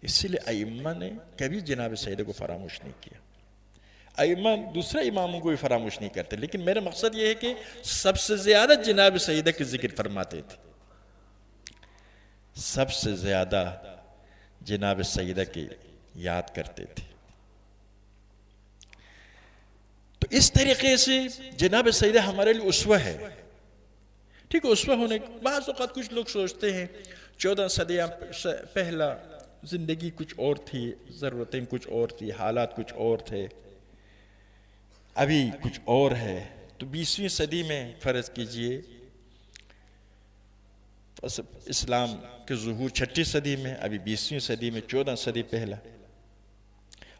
اسی لیے ائمہ نے کبھی جناب سیدہ کو فراموش نہیں کیا، ائمہ دوسرے اماموں کو بھی فراموش نہیں کرتے، لیکن میرا مقصد یہ ہے کہ سب سے زیادہ جناب سیدہ کی ذکر فرماتے تھے، سب سے زیادہ جناب سیدہ کی یاد کرتے تھے۔ تو اس طریقے سے جناب سیدہ ہمارے لیے اسوہ ہے۔ ٹھیک ہے، اسوہ ہونے بعض اوقات کچھ لوگ سوچتے ہیں 14 صدیاں پہلا زندگی کچھ اور تھی، ضرورتیں کچھ اور تھی، حالات کچھ اور تھے، ابھی کچھ اور ہے۔ تو 20ویں صدی میں فرض کیجئے اسلام کے ظہور 6 صدی میں، ابھی 20ویں صدی میں 14 صدی پہلا،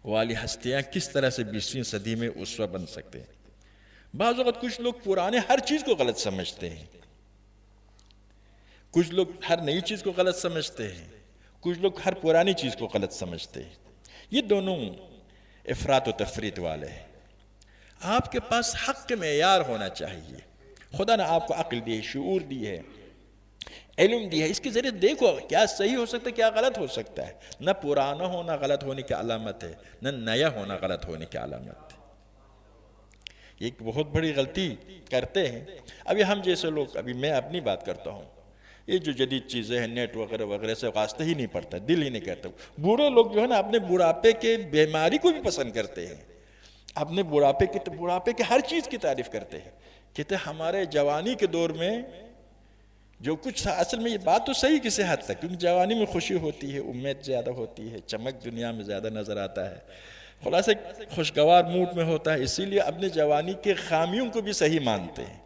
والی ہستیاں کس طرح سے 20ویں صدی میں اسوہ بن سکتے ہیں۔ بعض اوقات کچھ لوگ پرانے ہر چیز کو غلط سمجھتے ہیں، کچھ لوگ ہر نئی چیز کو غلط سمجھتے ہیں، کچھ لوگ ہر پرانی چیز کو غلط سمجھتے ہیں۔ یہ دونوں افراط و تفریط والے ہیں۔ آپ کے پاس حق کے معیار ہونا چاہیے۔ خدا نے آپ کو عقل دی ہے، شعور دی ہے، علم دی ہے، اس کے ذریعے دیکھو کیا صحیح ہو سکتا ہے، کیا غلط ہو سکتا ہے۔ نہ پرانا ہونا غلط ہونے کی علامت ہے، نہ نیا ہونا غلط ہونے کی علامت ہے۔ یہ ایک بہت بڑی غلطی کرتے ہیں ابھی ہم جیسے لوگ، ابھی میں اپنی بات کرتا ہوں، یہ جو جدید چیزیں ہیں نیٹ وغیرہ وغیرہ سے واسطہ ہی نہیں پڑتا، دل ہی نہیں کرتا۔ بوڑھے لوگ جو ہے نا اپنے بڑھاپے کے بیماری کو بھی پسند کرتے ہیں، اپنے بڑھاپے کے ہر چیز کی تعریف کرتے ہیں، کہتے ہیں ہمارے جوانی کے دور میں جو کچھ تھا، اصل میں یہ بات تو صحیح کسی حد تک، کیونکہ جوانی میں خوشی ہوتی ہے، امید زیادہ ہوتی ہے، چمک دنیا میں زیادہ نظر آتا ہے، خلاصہ خوشگوار موڈ میں ہوتا ہے، اسی لیے اپنے جوانی کے خامیوں کو بھی صحیح مانتے ہیں۔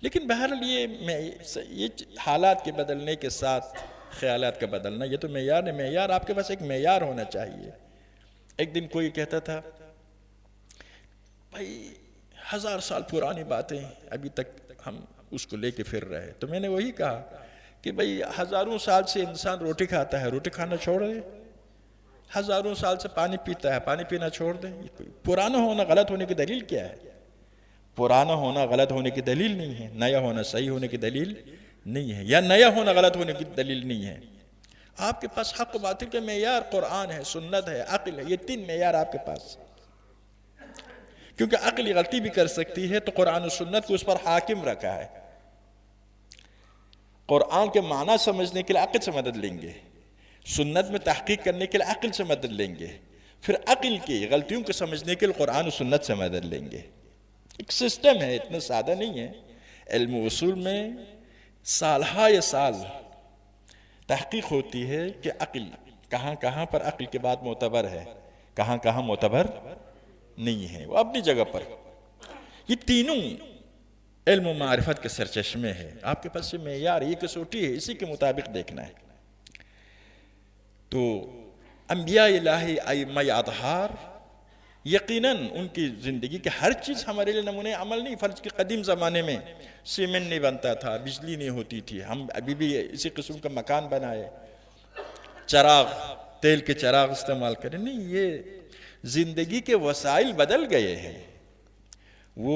لیکن بہرحال یہ حالات کے بدلنے کے ساتھ خیالات کا بدلنا، یہ تو معیار ہے۔ معیار آپ کے پاس ایک معیار ہونا چاہیے۔ ایک دن کوئی کہتا تھا بھائی 1000 سال پرانی باتیں ابھی تک ہم اس کو لے کے پھر رہے، تو میں نے وہی کہا کہ بھائی ہزاروں سال سے انسان روٹی کھاتا ہے، روٹی کھانا چھوڑ دے، ہزاروں سال سے پانی پیتا ہے، پانی پینا چھوڑ دے۔ پرانا ہونا غلط ہونے کی دلیل کیا ہے؟ پرانا ہونا غلط ہونے کی دلیل نہیں ہے، نیا ہونا صحیح ہونے کی دلیل نہیں ہے، یا نیا ہونا غلط ہونے کی دلیل نہیں ہے۔ آپ کے پاس حق و باطل کے معیار قرآن ہے، سنت ہے، عقل ہے، یہ 3 معیار آپ کے پاس۔ کیونکہ عقل غلطی بھی کر سکتی ہے تو قرآن و سنت کو اس پر حاکم رکھا ہے۔ قرآن کے معنی سمجھنے کے لیے عقل سے مدد لیں گے، سنت میں تحقیق کرنے کے لیے عقل سے مدد لیں گے، پھر عقل کی غلطیوں کو سمجھنے کے لیے قرآن و سنت سے مدد لیں گے۔ ایک سسٹم ہے، اتنا سادہ نہیں ہے۔ علم و اصول میں سالہائے سال تحقیق ہوتی ہے کہ عقل کہاں کہاں پر عقل کے بات معتبر ہے، کہاں کہاں معتبر نہیں ہے، وہ اپنی جگہ پر۔ یہ تینوں علم و معرفت کے سرچشمے ہیں۔ آپ کے پاس یہ معیار، یہ کسوٹی ہے، اسی کے مطابق دیکھنا ہے۔ تو انبیاء الہی ائمہ اطہار یقیناً ان کی زندگی کے ہر چیز ہمارے لیے نمونہ عمل نہیں۔ فرض کے قدیم زمانے میں سیمنٹ نہیں بنتا تھا، بجلی نہیں ہوتی تھی، ہم ابھی بھی اسی قسم کا مکان بنائے، چراغ، تیل کے چراغ استعمال کریں، نہیں، یہ زندگی کے وسائل بدل گئے ہیں، وہ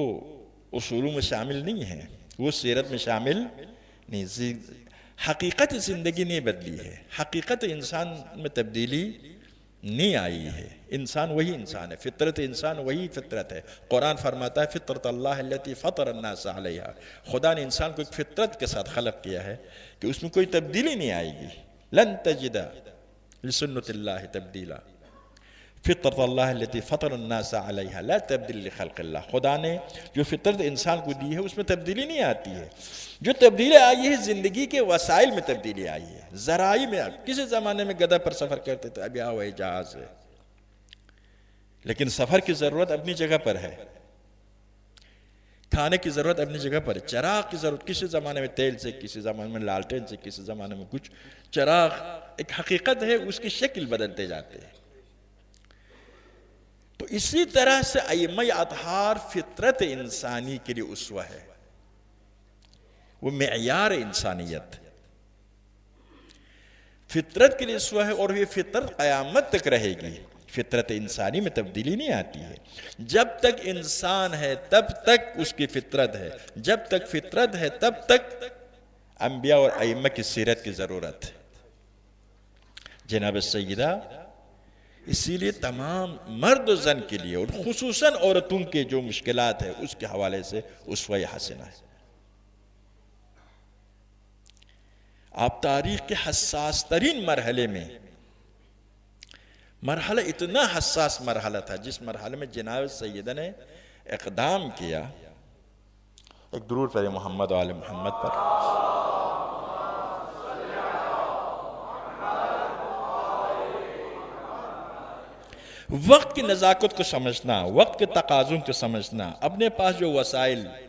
اصولوں میں شامل نہیں ہیں، وہ سیرت میں شامل نہیں۔ حقیقت زندگی نہیں بدلی ہے، حقیقت انسان میں تبدیلی نہیں آئی ہے، انسان وہی انسان ہے، فطرت انسان وہی فطرت ہے۔ قرآن فرماتا ہے فطرت اللہ التی فطر الناس علیہا، خدا نے انسان کو ایک فطرت کے ساتھ خلق کیا ہے کہ اس میں کوئی تبدیلی نہیں آئے گی۔ لن تجد لسنت اللہ تبدیلا، فطرت اللہ التی فطر الناس علیہا لا تبدیل لخلق اللہ، خدا نے جو فطرت انسان کو دی ہے اس میں تبدیلی نہیں آتی ہے۔ جو تبدیلی آئی ہے زندگی کے وسائل میں تبدیلی آئی ہے، ذرائع میں۔ کسی زمانے میں گدھا پر سفر کرتے تھے، ابھی ہوائی جہاز ہے، لیکن سفر کی ضرورت اپنی جگہ پر ہے۔ کھانے کی ضرورت اپنی جگہ پر، چراغ کی ضرورت کسی زمانے میں تیل سے، کسی زمانے میں لالٹین سے، کسی زمانے میں کچھ، چراغ ایک حقیقت ہے، اس کی شکل بدلتے جاتے ہیں۔ تو اسی طرح سے ائمہ اطہار فطرت انسانی کے لیے اسوہ ہے، وہ معیار انسانیت فطرت کے لیے اسوہ ہے، اور یہ فطرت قیامت تک رہے گی۔ فطرت انسانی میں تبدیلی نہیں آتی ہے، جب تک انسان ہے تب تک اس کی فطرت ہے، جب تک فطرت ہے تب تک انبیاء اور ائمہ کی سیرت کی ضرورت ہے۔ جناب سیدہ اسی لیے تمام مرد و زن کے لیے، اور خصوصاً عورتوں کے جو مشکلات ہیں اس کے حوالے سے اسوہ حسنہ ہے۔ آپ تاریخ کے حساس ترین مرحلے میں، مرحلہ اتنا حساس مرحلہ تھا جس مرحلے میں جناب سیدہ نے اقدام کیا، ایک درود پڑھیں محمد و آل محمد پر۔ وقت کی نزاکت کو سمجھنا، وقت کے تقاضوں کو سمجھنا، اپنے پاس جو وسائل ہے۔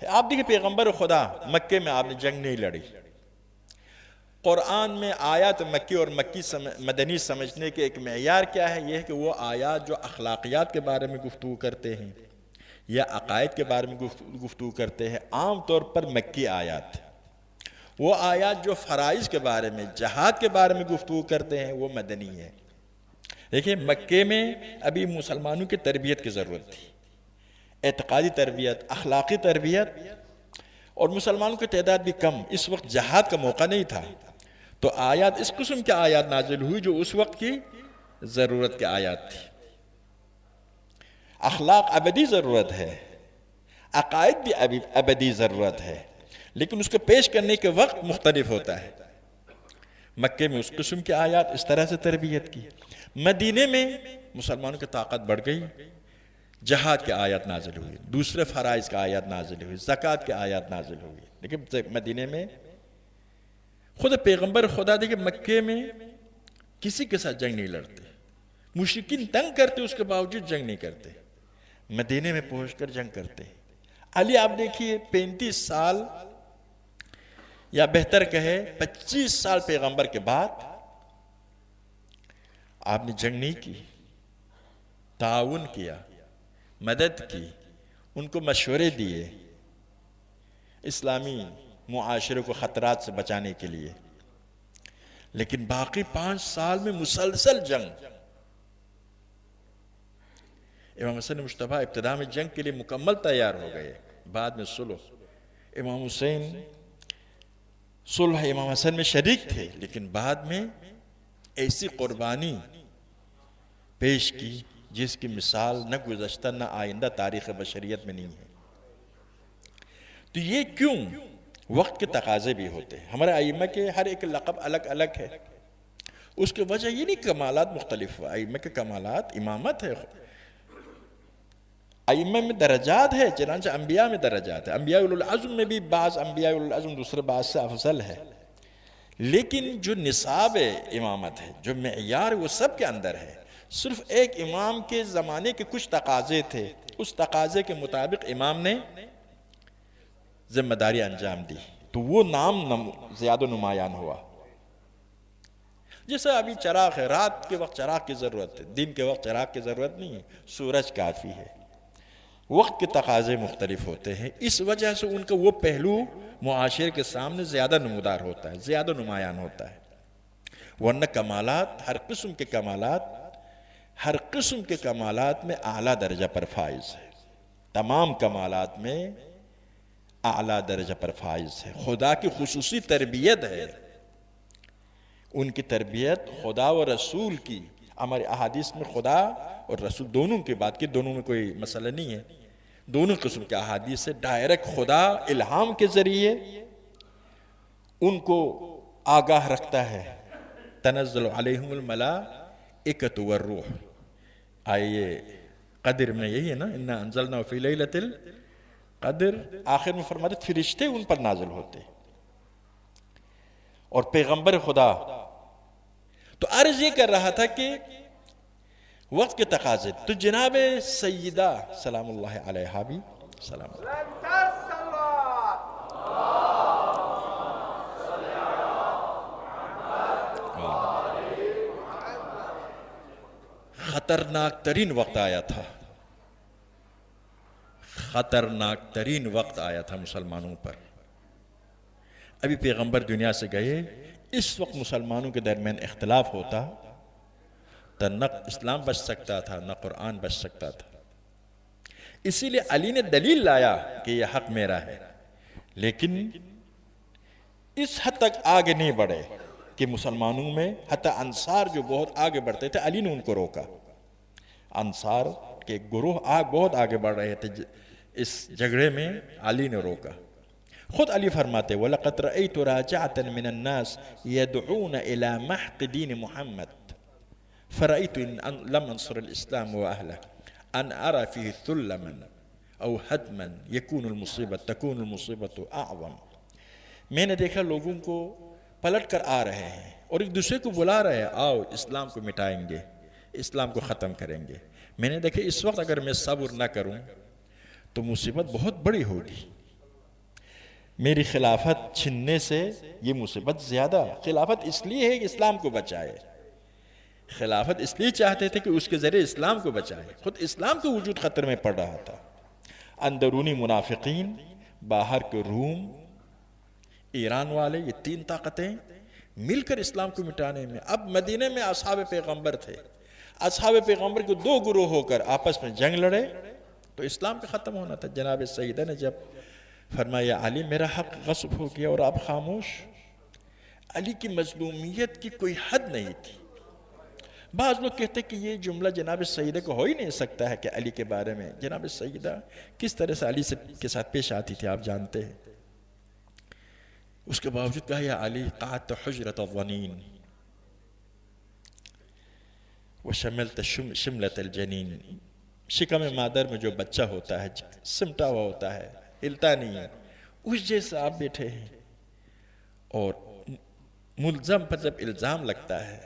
آپ دیکھیں پیغمبر خدا مکے میں آپ نے جنگ نہیں لڑی۔ قرآن میں آیات مکی اور مدنی سمجھنے کے ایک معیار کیا ہے؟ یہ ہے کہ وہ آیات جو اخلاقیات کے بارے میں گفتگو کرتے ہیں یا عقائد کے بارے میں گفتگو کرتے ہیں، عام طور پر مکی آیات۔ وہ آیات جو فرائض کے بارے میں، جہاد کے بارے میں گفتگو کرتے ہیں، وہ مدنی ہے۔ دیکھیں مکے میں ابھی مسلمانوں کی تربیت کی ضرورت تھی، اعتقادی تربیت، اخلاقی تربیت، اور مسلمانوں کی تعداد بھی کم، اس وقت جہاد کا موقع نہیں تھا، تو آیات اس قسم کی آیات نازل ہوئی جو اس وقت کی ضرورت کی آیات تھی۔ اخلاق ابدی ضرورت ہے، عقائد بھی ابدی ضرورت ہے، لیکن اس کو پیش کرنے کے وقت مختلف ہوتا ہے۔ مکے میں اس قسم کی آیات اس طرح سے تربیت کی، مدینے میں مسلمانوں کی طاقت بڑھ گئی، جہاد کے آیات نازل ہوئی، دوسرے فرائض کا آیات نازل ہوئی، زکوٰۃ کے آیات نازل ہوئی۔ لیکن مدینے میں خود پیغمبر خدا دیکھیں مکے میں کسی کے ساتھ جنگ نہیں لڑتے، مشرکین تنگ کرتے اس کے باوجود جنگ نہیں کرتے، مدینے میں پہنچ کر جنگ کرتے۔ علی آپ دیکھیے 35 سال یا بہتر کہے 25 سال پیغمبر کے بعد آپ نے جنگ نہیں کی، تعاون کیا، مدد کی، ان کو مشورے دیے اسلامی معاشرے کو خطرات سے بچانے کے لیے۔ لیکن باقی 5 سال میں مسلسل جنگ۔ امام حسن مصطفیٰ ابتدا میں جنگ کے لیے مکمل تیار ہو گئے، بعد میں صلح، امام حسین صلح امام حسن میں شریک تھے، لیکن بعد میں ایسی قربانی پیش کی جس کی مثال نہ گزشتہ نہ آئندہ تاریخ بشریت میں نہیں ہے۔ تو یہ کیوں؟ وقت کے تقاضے بھی ہوتے ہیں، ہمارے ائمہ کے ہر ایک لقب الگ الگ ہے، اس کی وجہ یہ نہیں کمالات مختلف ہوا، ائمہ کے کمالات امامت ہے، ائمہ میں درجات ہے، چنانچہ انبیاء میں درجات ہے، انبیاء العظم میں بھی بعض انبیاء العظم دوسرے بعض سے افضل ہے، لیکن جو نصاب امامت ہے، جو معیار وہ سب کے اندر ہے۔ صرف ایک امام کے زمانے کے کچھ تقاضے تھے، اس تقاضے کے مطابق امام نے ذمہ داری انجام دی، تو وہ نام زیادہ نمایاں ہوا۔ جیسے ابھی چراغ ہے، رات کے وقت چراغ کی ضرورت ہے، دن کے وقت چراغ کی ضرورت نہیں ہے، سورج کافی ہے۔ وقت کے تقاضے مختلف ہوتے ہیں، اس وجہ سے ان کا وہ پہلو معاشرے کے سامنے زیادہ نمودار ہوتا ہے، زیادہ نمایاں ہوتا ہے۔ ورنہ کمالات، ہر قسم کے کمالات، ہر قسم کے کمالات میں اعلیٰ درجہ پر فائز ہے، تمام کمالات میں اعلیٰ درجہ پر فائز ہے۔ خدا کی خصوصی تربیت ہے، ان کی تربیت خدا و رسول کی، ہمارے احادیث میں خدا اور رسول دونوں کی بات کی، دونوں میں کوئی مسئلہ نہیں ہے، دونوں قسم کے احادیث سے ڈائریکٹ خدا الہام کے ذریعے ان کو آگاہ رکھتا ہے۔ تنزل علیہم الملائکۃ والروح، آئیے قدر میں یہی ہے نا، انا انزلنا فی لیلۃ القدر، آخر میں فرماتے فرشتے ان پر نازل ہوتے، اور پیغمبر خدا۔ تو عرض یہ کر رہا تھا کہ وقت کے تقاضے، تو جناب سیدہ سلام اللہ علیہا بھی سلام خطرناک ترین وقت آیا تھا، خطرناک ترین وقت آیا تھا مسلمانوں پر. ابھی پیغمبر دنیا سے گئے، اس وقت مسلمانوں کے درمیان اختلاف ہوتا تو نہ اسلام بچ سکتا تھا نہ قرآن بچ سکتا تھا. اسی لیے علی نے دلیل لایا کہ یہ حق میرا ہے، لیکن اس حد تک آگے نہیں بڑھے کہ مسلمانوں میں حتی انصار جو بہت آگے بڑھتے تھے علی نے ان کو روکا. انصار کے گروہ بہت آگے بڑھ رہے تھے، اس جھگڑے میں علی نے روکا. خود علی فرماتے وَلَقَدْ رَأَيْتُ رَاجَعَةً مِنَ النَّاسِ يَدْعُونَ إِلَى مَحْقِ دِينِ مُحَمَّدٍ فَرَأَيْتُ إِنْ لَمْ أَنْصُرِ الْإِسْلَامُ وَأَهْلَهُ أَنْ أَرَى فِيهِ ثُلَّمًا أَوْ هَدْمًا تَكُونُ الْمُصِيبَةُ أَعْظَمَ. میں نے دیکھا لوگوں کو پلٹ کر آ رہے ہیں اور ایک دوسرے کو بلا رہے ہیں، آؤ اسلام کو مٹائیں گے، اسلام کو ختم کریں گے. میں نے دیکھا اس وقت اگر میں صبر نہ کروں تو مصیبت بہت بڑی ہوگی. میری خلافت چھننے سے یہ مصیبت زیادہ. خلافت اس لیے ہے کہ اسلام کو بچائے، خلافت اس لیے چاہتے تھے کہ اس کے ذریعے اسلام کو بچائے. خود اسلام کا وجود خطر میں پڑ رہا تھا. اندرونی منافقین، باہر کے روم، ایران والے، یہ تین طاقتیں مل کر اسلام کو مٹانے میں. اب مدینے میں اصحاب پیغمبر تھے، اصحاب پیغمبر کو دو گروہ ہو کر آپس میں جنگ لڑے تو اسلام کا ختم ہونا تھا. جناب سیدہ نے جب فرمایا علی میرا حق غصب ہو گیا اور آپ خاموش. علی کی مظلومیت کی کوئی حد نہیں تھی. بعض لوگ کہتے کہ یہ جملہ جناب سیدہ کو ہو ہی نہیں سکتا ہے کہ علی کے بارے میں. جناب سیدہ کس طرح سے علی کے ساتھ پیش آتی تھی آپ جانتے ہیں. اس کے باوجود کہا یا علی قعدت حجرت الظنین وشملت شملت الجنین. شکم مادر میں جو بچہ ہوتا ہے سمٹا ہوا ہوتا ہے، ہلتا نہیں ہے، اس جیسا آپ بیٹھے ہیں. اور ملزم پر جب الزام لگتا ہے،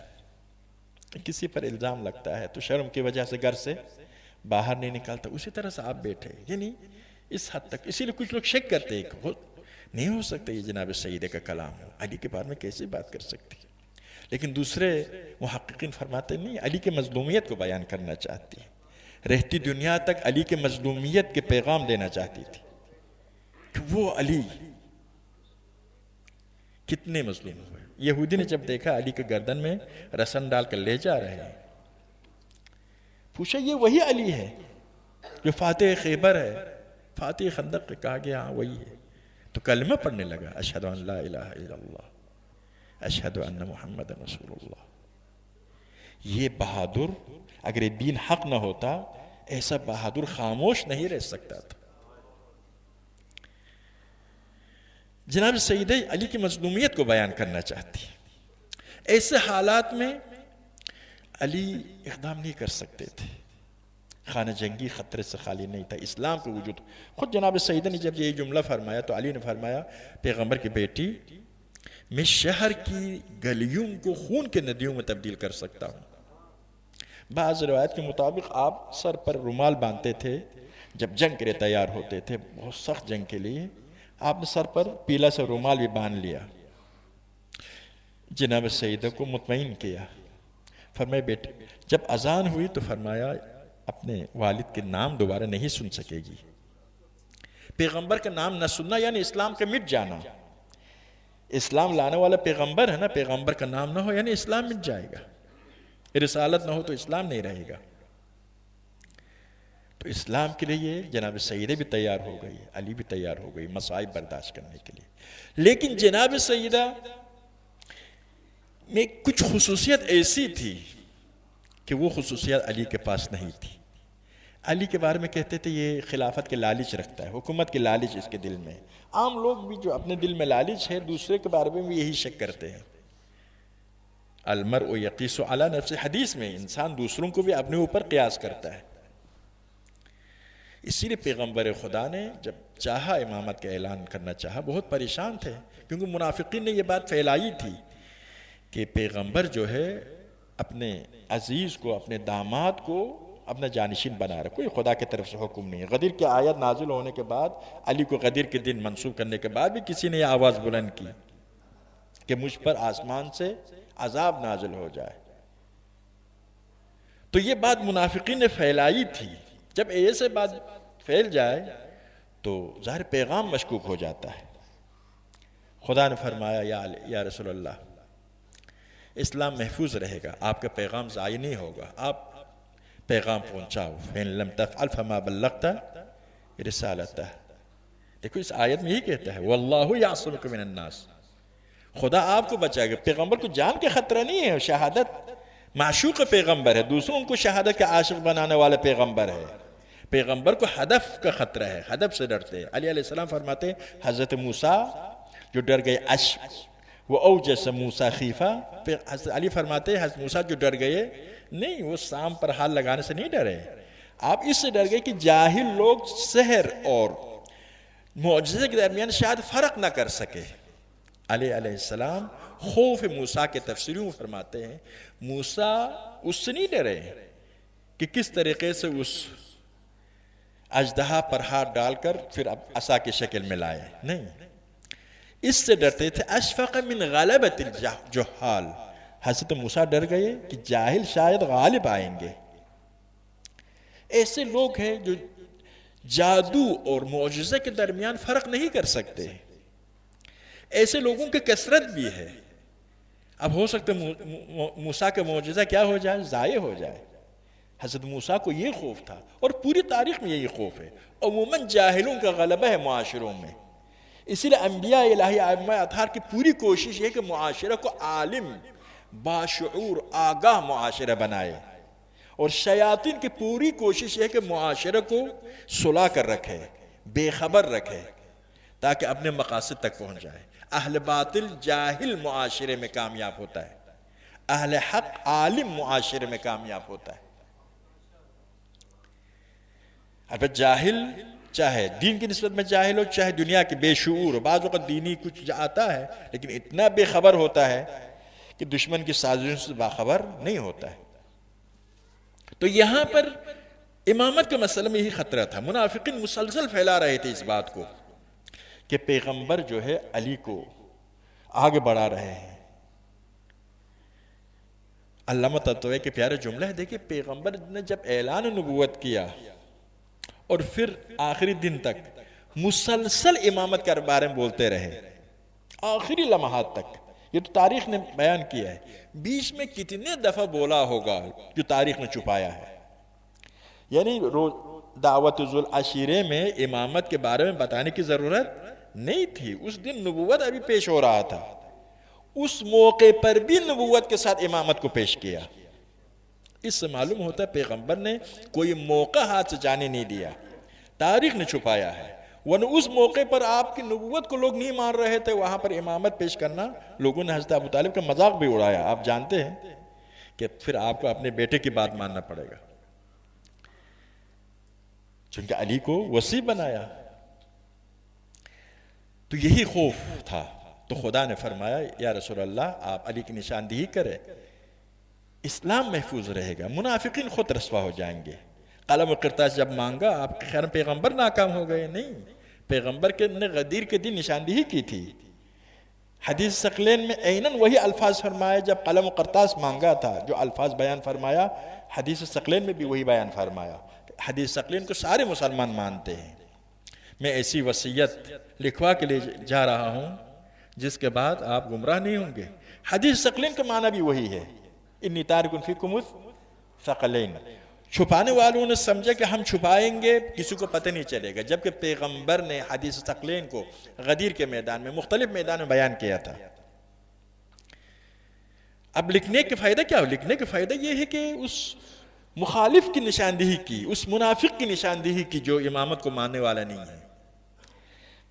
کسی پر الزام لگتا ہے تو شرم کی وجہ سے گھر سے باہر نہیں نکالتا، اسی طرح سے آپ بیٹھے. یعنی اس حد تک. اسی لیے کچھ لوگ شک کرتے ہیں نہیں ہو سکتا یہ جناب سیدہ کا کلام ہو، علی کے بارے میں کیسے بات کر سکتی. لیکن دوسرے محققین فرماتے نہیں، علی کے مظلومیت کو بیان کرنا چاہتی ہے. رہتی دنیا تک علی کے مظلومیت کے پیغام دینا چاہتی تھی کہ وہ علی کتنے مظلوم ہوئے. یہودی نے جب دیکھا علی کے گردن میں رسن ڈال کر لے جا رہے ہیں، پوچھا یہ وہی علی ہے جو فاتح خیبر ہے، فاتح خندق. کہا گیا ہاں وہی ہے. تو کلمہ پڑھنے لگا اشہد ان لا الہ الا اللہ اشہد ان محمد رسول اللہ. یہ بہادر، اگر یہ دین حق نہ ہوتا ایسا بہادر خاموش نہیں رہ سکتا تھا. جناب سیدہ علی کی مظلومیت کو بیان کرنا چاہتی ہے. ایسے حالات میں علی اقدام نہیں کر سکتے تھے. خانہ جنگی خطرے سے خالی نہیں تھا، اسلام کا وجود. خود جناب سیدہ نے جب یہ جملہ فرمایا تو علی نے فرمایا پیغمبر کی بیٹی میں شہر کی گلیوں کو خون کے ندیوں میں تبدیل کر سکتا ہوں. بعض روایت کے مطابق آپ سر پر رومال باندھتے تھے جب جنگ کے لیے تیار ہوتے تھے، بہت سخت جنگ کے لیے. آپ نے سر پر پیلا سے رومال بھی باندھ لیا. جناب سیدہ کو مطمئن کیا. فرمایا بیٹے جب اذان ہوئی تو فرمایا اپنے والد کے نام دوبارہ نہیں سن سکے گی. پیغمبر کا نام نہ سننا یعنی اسلام کا مٹ جانا. اسلام لانے والا پیغمبر ہے نا، پیغمبر کا نام نہ ہو یعنی اسلام مٹ جائے گا. رسالت نہ ہو تو اسلام نہیں رہے گا. تو اسلام کے لیے جناب سیدہ بھی تیار ہو گئی، علی بھی تیار ہو گئی مصائب برداشت کرنے کے لیے. لیکن جناب سیدہ میں کچھ خصوصیت ایسی تھی کہ وہ خصوصیت علی کے پاس نہیں تھی. علی کے بارے میں کہتے تھے یہ خلافت کے لالچ رکھتا ہے، حکومت کے لالچ اس کے دل میں. عام لوگ بھی جو اپنے دل میں لالچ ہے دوسرے کے بارے میں بھی یہی شک کرتے ہیں. المرء یقیس علی نفسہ، حدیث میں انسان دوسروں کو بھی اپنے اوپر قیاس کرتا ہے. اسی لیے پیغمبر خدا نے جب چاہا امامت کا اعلان کرنا چاہا بہت پریشان تھے، کیونکہ منافقین نے یہ بات پھیلائی تھی کہ پیغمبر جو ہے اپنے عزیز کو، اپنے داماد کو اپنا جانشین بنا رہا، کوئی خدا کی طرف سے حکم نہیں ہے۔ غدیر کی آیت نازل ہونے کے بعد، علی کو غدیر کے دن منسوب کرنے کے بعد بھی کسی نے یہ آواز بلند کی کہ مجھ پر آسمان سے عذاب نازل ہو جائے۔ تو یہ بات منافقین نے پھیلائی تھی، جب ایسے بات پھیل جائے تو ظاہر پیغام مشکوک ہو جاتا ہے۔ خدا نے فرمایا یا رسول اللہ، اسلام محفوظ رہے گا، آپ کا پیغام ضائع نہیں ہوگا، آپ پیغام پہنچاؤ۔ فَإِن لَمْ تَفْعَلْ فَمَا بَلَّغْتَ رِسَالَتَهُ۔ دیکھو اس آیت میں ہی کہتا ہے وَاللَّهُ يَعْصِمُكَ مِنَ النَّاسِ، خدا آپ کو بچائے گا۔ پیغمبر کو جان کے خطرہ نہیں ہے، شہادت معشوق پیغمبر ہے، دوسروں کو شہادت کے عاشق بنانے والا پیغمبر ہے۔ پیغمبر کو ہدف کا خطرہ ہے، ہدف سے ڈرتے ہیں۔ علی علیہ السلام فرماتے ہیں حضرت موسیٰ جو ڈر گئے وَأَوْجَسَ مُوسَىٰ خِیفَةً، پھر حضرت علی فرماتے ہیں حضرت موسیٰ جو ڈر گئے، نہیں وہ سام پر ہاتھ لگانے سے نہیں ڈرے، آپ اس سے ڈر گئے کہ جاہل لوگ سحر اور معجزے کے درمیان شاید فرق نہ کر سکے۔ علی علیہ السلام خوف موسیٰ کے تفسیروں میں فرماتے ہیں موسیٰ اس سے نہیں ڈرے کہ کس طریقے سے اس اژدہا پر ہاتھ ڈال کر پھر اب عصا کی شکل میں لائے، نہیں، اس سے ڈرتے تھے اشفق من غلبۃ الجہال، حضرت موسیٰ ڈر گئے کہ جاہل شاید غالب آئیں گے۔ ایسے لوگ ہیں جو جادو اور معجزے کے درمیان فرق نہیں کر سکتے، ایسے لوگوں کی کثرت بھی ہے۔ اب ہو سکتا ہے موسیٰ کا معجزہ کیا ہو جائے، ضائع ہو جائے۔ حضرت موسیٰ کو یہ خوف تھا اور پوری تاریخ میں یہی خوف ہے۔ عموماً جاہلوں کا غلبہ ہے معاشروں میں، اسی لیے انبیاء الہی ائمہ اطہار کی پوری کوشش یہ کہ معاشرہ کو عالم، باشعور، آگاہ معاشرہ بنائے، اور شیاطین کی پوری کوشش یہ کہ معاشرہ کو سلا کر رکھے، بے خبر رکھے، تاکہ اپنے مقاصد تک پہنچ جائے۔ اہل باطل جاہل معاشرے میں کامیاب ہوتا ہے، اہل حق عالم معاشرے میں کامیاب ہوتا ہے۔ اب جاہل چاہے دین کی نسبت میں جاہل ہو، چاہے دنیا کے بے شعور، بعض وقت دینی کچھ آتا ہے لیکن اتنا بے خبر ہوتا ہے کہ دشمن کی سازشوں سے باخبر نہیں ہوتا ہے۔ تو یہاں پر امامت کے مسئلے میں یہی خطرہ تھا۔ منافقین مسلسل پھیلا رہے تھے اس بات کو کہ پیغمبر جو ہے علی کو آگے بڑھا رہے ہیں۔ علامہ تطوی کے پیارے جملہ ہے، دیکھیں پیغمبر نے جب اعلان نبوت کیا اور پھر آخری دن تک مسلسل امامت کے بارے میں بولتے رہے، آخری لمحات تک، یہ تو تاریخ نے بیان کیا ہے۔ بیچ میں کتنے دفعہ بولا ہوگا جو تاریخ نے چھپایا ہے، یعنی دعوت ذو العشیرے میں امامت کے بارے میں بتانے کی ضرورت نہیں تھی، اس دن نبوت ابھی پیش ہو رہا تھا، اس موقع پر بھی نبوت کے ساتھ امامت کو پیش کیا۔ اس سے معلوم ہوتا ہے پیغمبر نے کوئی موقع ہاتھ سے جانے نہیں دیا، تاریخ نے چھپایا ہے، ورنہ اس موقع پر آپ کی نبوت کو لوگ نہیں مان رہے تھے، وہاں پر امامت پیش کرنا لوگوں نے حضرت ابو طالب کا مذاق بھی اڑایا۔ آپ جانتے ہیں کہ پھر آپ کو اپنے بیٹے کی بات ماننا پڑے گا، چونکہ علی کو وصی بنایا۔ تو یہی خوف تھا، تو خدا نے فرمایا یا رسول اللہ آپ علی کی نشاندہی کریں، اسلام محفوظ رہے گا، منافقین خود رسوا ہو جائیں گے۔ قلم و کرتاس جب مانگا، آپ کے خیال میں پیغمبر ناکام ہو گئے؟ نہیں، پیغمبر نے غدیر کے دن نشاندہی کی تھی۔ حدیث ثقلین میں عیناً وہی الفاظ فرمائے، جب قلم و کرتاس مانگا تھا جو الفاظ بیان فرمایا، حدیث ثقلین میں بھی وہی بیان فرمایا۔ حدیث ثقلین کو سارے مسلمان مانتے ہیں۔ میں ایسی وصیت لکھوا کے لے جا رہا ہوں جس کے بعد آپ گمراہ نہیں ہوں گے۔ حدیث ثقلین کا معنی بھی وہی ہے، انی تارک فیکم الثقلین۔ چھپانے والوں نے سمجھا کہ ہم چھپائیں گے کسی کو پتہ نہیں چلے گا، جبکہ پیغمبر نے حدیث ثقلین کو غدیر کے میدان میں، مختلف میدان میں بیان کیا تھا۔ اب لکھنے کے فائدہ کیا ہو؟ لکھنے کے فائدہ یہ ہے کہ اس مخالف کی نشاندہی کی، اس منافق کی نشاندہی کی جو امامت کو ماننے والا نہیں ہے۔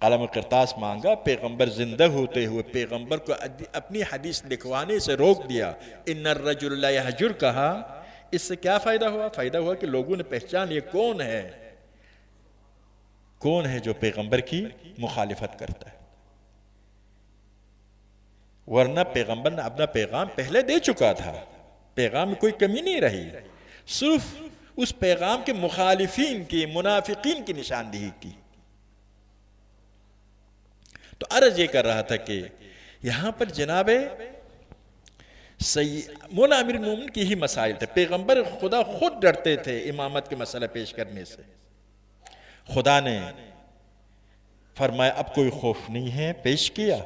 قلم کرتاس مانگا، پیغمبر زندہ ہوتے ہوئے پیغمبر کو اپنی حدیث لکھوانے سے روک دیا۔ ان الرجل لا یحجر کہا، اس سے کیا فائدہ ہوا؟ فائدہ ہوا کہ لوگوں نے پہچان لیا کون ہے جو پیغمبر کی مخالفت کرتا ہے، ورنہ پیغمبر نے اپنا پیغام پہلے دے چکا تھا، پیغام میں کوئی کمی نہیں رہی، صرف اس پیغام کے مخالفین کی، منافقین کی نشاندہی کی۔ تو عرض یہ کر رہا تھا کہ یہاں پر جناب مولا امیر المومنین کی ہی مسائل تھے۔ پیغمبر خدا خود ڈرتے تھے امامت کے مسئلہ پیش کرنے سے۔ خدا نے فرمایا اب کوئی خوف نہیں ہے، پیش کیا۔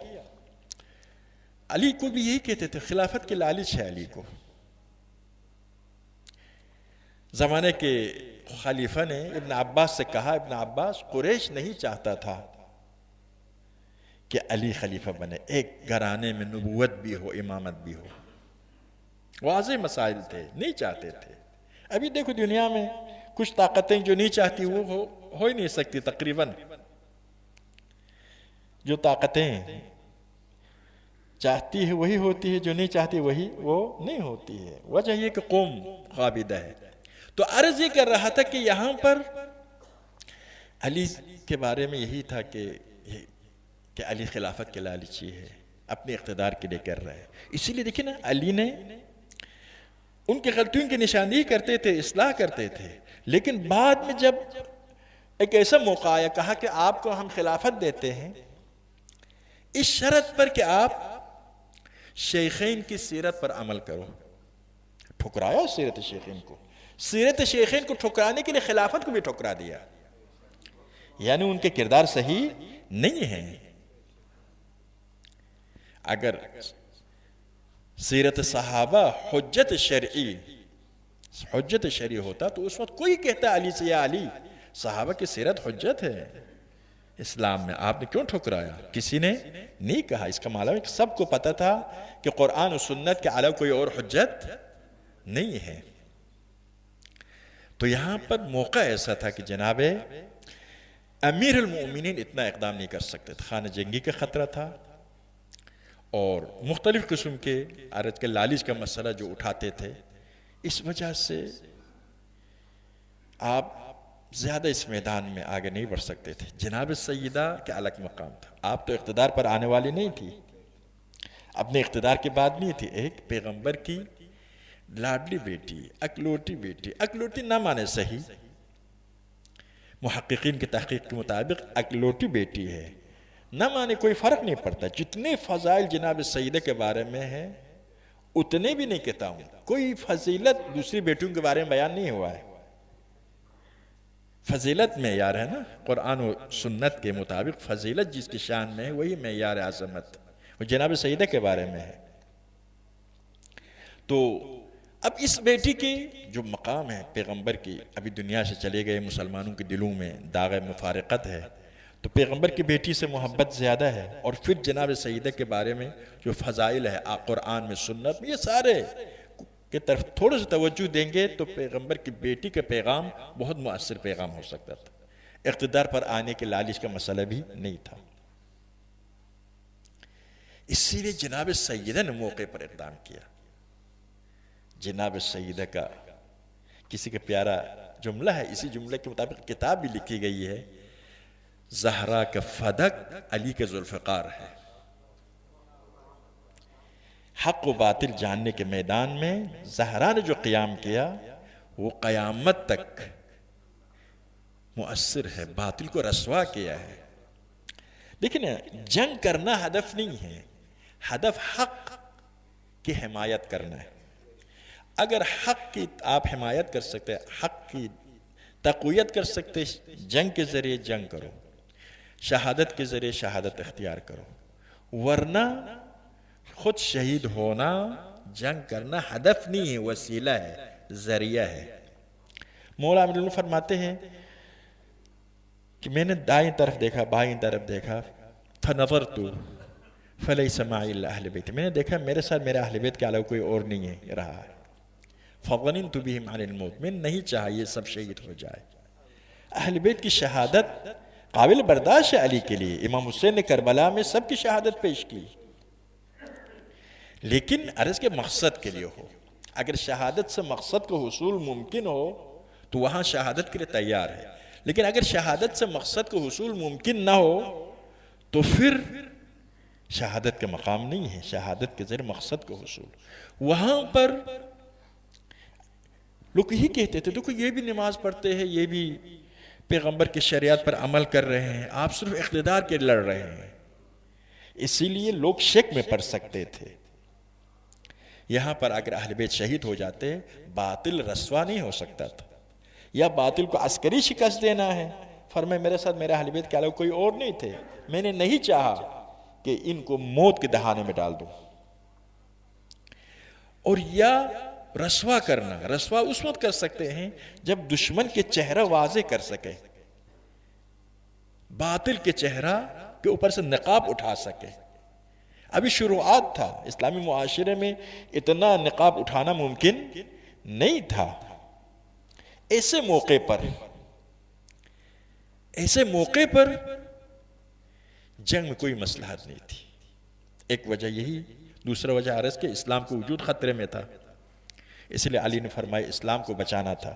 علی کو بھی یہی کہتے تھے، خلافت کی لالچ ہے علی کو۔ زمانے کے خلیفہ نے ابن عباس سے کہا، ابن عباس قریش نہیں چاہتا تھا کہ علی خلیفہ بنے، ایک گھرانے میں نبوت بھی ہو، امامت بھی ہو۔ واضح مسائل تھے، نہیں چاہتے تھے۔ ابھی دیکھو دنیا میں کچھ طاقتیں جو نہیں چاہتی وہ ہو ہی نہیں سکتی تقریباً۔ جو طاقتیں چاہتی ہے وہی ہوتی ہے، جو نہیں چاہتی وہی وہ نہیں ہوتی ہے۔ وجہ یہ کہ قوم قابضہ ہے۔ تو عرض یہ کر رہا تھا کہ یہاں پر علی کے بارے میں یہی تھا کہ علی خلافت کے لالچی ہے، اپنے اقتدار کے لیے کر رہا ہے۔ اسی لیے دیکھیں نا، علی نے ان کی غلطیوں کی نشاندہی کرتے تھے، اصلاح کرتے تھے، لیکن بعد میں جب ایک ایسا موقع آیا، کہا کہ آپ کو ہم خلافت دیتے ہیں اس شرط پر کہ آپ شیخین کی سیرت پر عمل کرو۔ ٹھکرایا سیرت شیخین کو، سیرت شیخین کو ٹھکرانے کے لیے خلافت کو بھی ٹھکرا دیا، یعنی ان کے کردار صحیح نہیں ہیں۔ اگر سیرت صحابہ حجت شرعی ہوتا تو اس وقت کوئی کہتا علی سے، یا علی صحابہ کی سیرت حجت ہے اسلام میں، آپ نے کیوں ٹھکرایا؟ کسی نے نہیں کہا۔ اس کا معنی ہے کہ سب کو پتا تھا کہ قرآن و سنت کے علاوہ کوئی اور حجت نہیں ہے۔ تو یہاں پر موقع ایسا تھا کہ جناب امیر المؤمنین اتنا اقدام نہیں کر سکتے تھے، خانہ جنگی کا خطرہ تھا، اور مختلف قسم کے عرض کے لالچ کا مسئلہ جو اٹھاتے تھے، اس وجہ سے آپ زیادہ اس میدان میں آگے نہیں بڑھ سکتے تھے۔ جناب سیدہ کے الگ مقام تھا، آپ تو اقتدار پر آنے والی نہیں تھی، اپنے اقتدار کے بعد نہیں تھی، ایک پیغمبر کی لاڈلی بیٹی، اکلوٹی بیٹی، اکلوٹی نہ مانے صحیح، محققین کی تحقیق کے مطابق اکلوٹی بیٹی ہے، نہ مانے کوئی فرق نہیں پڑتا۔ جتنے فضائل جناب سیدہ کے بارے میں ہیں اتنے بھی نہیں کہتا ہوں، کوئی فضیلت دوسری بیٹیوں کے بارے میں بیان نہیں ہوا ہے۔ فضیلت معیار ہے نا، قرآن و سنت کے مطابق فضیلت جس کی شان میں ہے وہی معیار عظمت، وہ جناب سیدہ کے بارے میں ہے۔ تو اب اس بیٹی کی جو مقام ہے پیغمبر کی، ابھی دنیا سے چلے گئے، مسلمانوں کے دلوں میں داغ مفارقت ہے، تو پیغمبر کی بیٹی سے محبت زیادہ ہے، اور پھر جناب سیدہ کے بارے میں جو فضائل ہے قرآن میں، سنت میں، یہ سارے کی طرف تھوڑا سا توجہ دیں گے تو پیغمبر کی بیٹی کا پیغام بہت مؤثر پیغام ہو سکتا تھا۔ اقتدار پر آنے کے لالچ کا مسئلہ بھی نہیں تھا، اسی لیے جناب سیدہ نے موقع پر اقدام کیا۔ جناب سیدہ کا کسی کا پیارا جملہ ہے، اسی جملے کے مطابق کتاب بھی لکھی گئی ہے، زہرا کا فدق علی کا ذوالفقار ہے۔ حق و باطل جاننے کے میدان میں زہرا نے جو قیام کیا وہ قیامت تک مؤثر ہے، باطل کو رسوا کیا ہے۔ لیکن جنگ کرنا ہدف نہیں ہے، ہدف حق کی حمایت کرنا ہے۔ اگر حق کی آپ حمایت کر سکتے، حق کی تقویت کر سکتے، جنگ کے ذریعے جنگ کرو، شہادت کے ذریعے شہادت اختیار کرو، ورنہ خود شہید ہونا، جنگ کرنا ہدف نہیں ہے، وسیلہ ہے، ذریعہ ہے۔ مولا امیر المومنین فرماتے ہیں کہ میں نے دائیں طرف دیکھا، بائیں طرف دیکھا، فنظرت فلیس معی الا اہل بیت، میں نے دیکھا میرے ساتھ میرے اہل بیت کے علاوہ کوئی اور نہیں رہا ہے۔ فظننت بہم عن الموت، میں نہیں چاہا یہ سب شہید ہو جائے۔ اہل بیت کی شہادت قابل برداشت ہے علی کے لیے، امام حسین نے کربلا میں سب کی شہادت پیش کی، لیکن عرض کے مقصد کے لیے ہو۔ اگر شہادت سے مقصد کو حصول ممکن ہو تو وہاں شہادت کے لیے تیار ہے، لیکن اگر شہادت سے مقصد کو حصول ممکن نہ ہو تو پھر شہادت کا مقام نہیں ہے، شہادت کے ذریعے مقصد کو حصول۔ وہاں پر لوگ یہی کہتے تھے دیکھو یہ بھی نماز پڑھتے ہیں، یہ بھی پیغمبر کی شریعت پر عمل کر رہے ہیں، آپ صرف اقتدار کے لڑ رہے ہیں. اسی لیے لوگ شک میں پڑ سکتے تھے. یہاں پر اگر اہل بیت شہید ہو جاتے باطل رسوا نہیں ہو سکتا تھا، یا باطل کو عسکری شکست دینا ہے. فرمائے میرے ساتھ میرے اہل بیت کے علاوہ کوئی اور نہیں تھے، میں نے نہیں چاہا کہ ان کو موت کے دہانے میں ڈال دوں. اور یا رسوا کرنا، رسوا اس وقت کر سکتے ہیں جب دشمن کے چہرہ واضح کر سکے، باطل کے چہرہ کے اوپر سے نقاب اٹھا سکے. ابھی شروعات تھا، اسلامی معاشرے میں اتنا نقاب اٹھانا ممکن نہیں تھا. ایسے موقع پر جنگ میں کوئی مصلحت نہیں تھی. ایک وجہ یہی، دوسرا وجہ عرض کہ اسلام کو وجود خطرے میں تھا، اس لیے علی نے فرمایا اسلام کو بچانا تھا.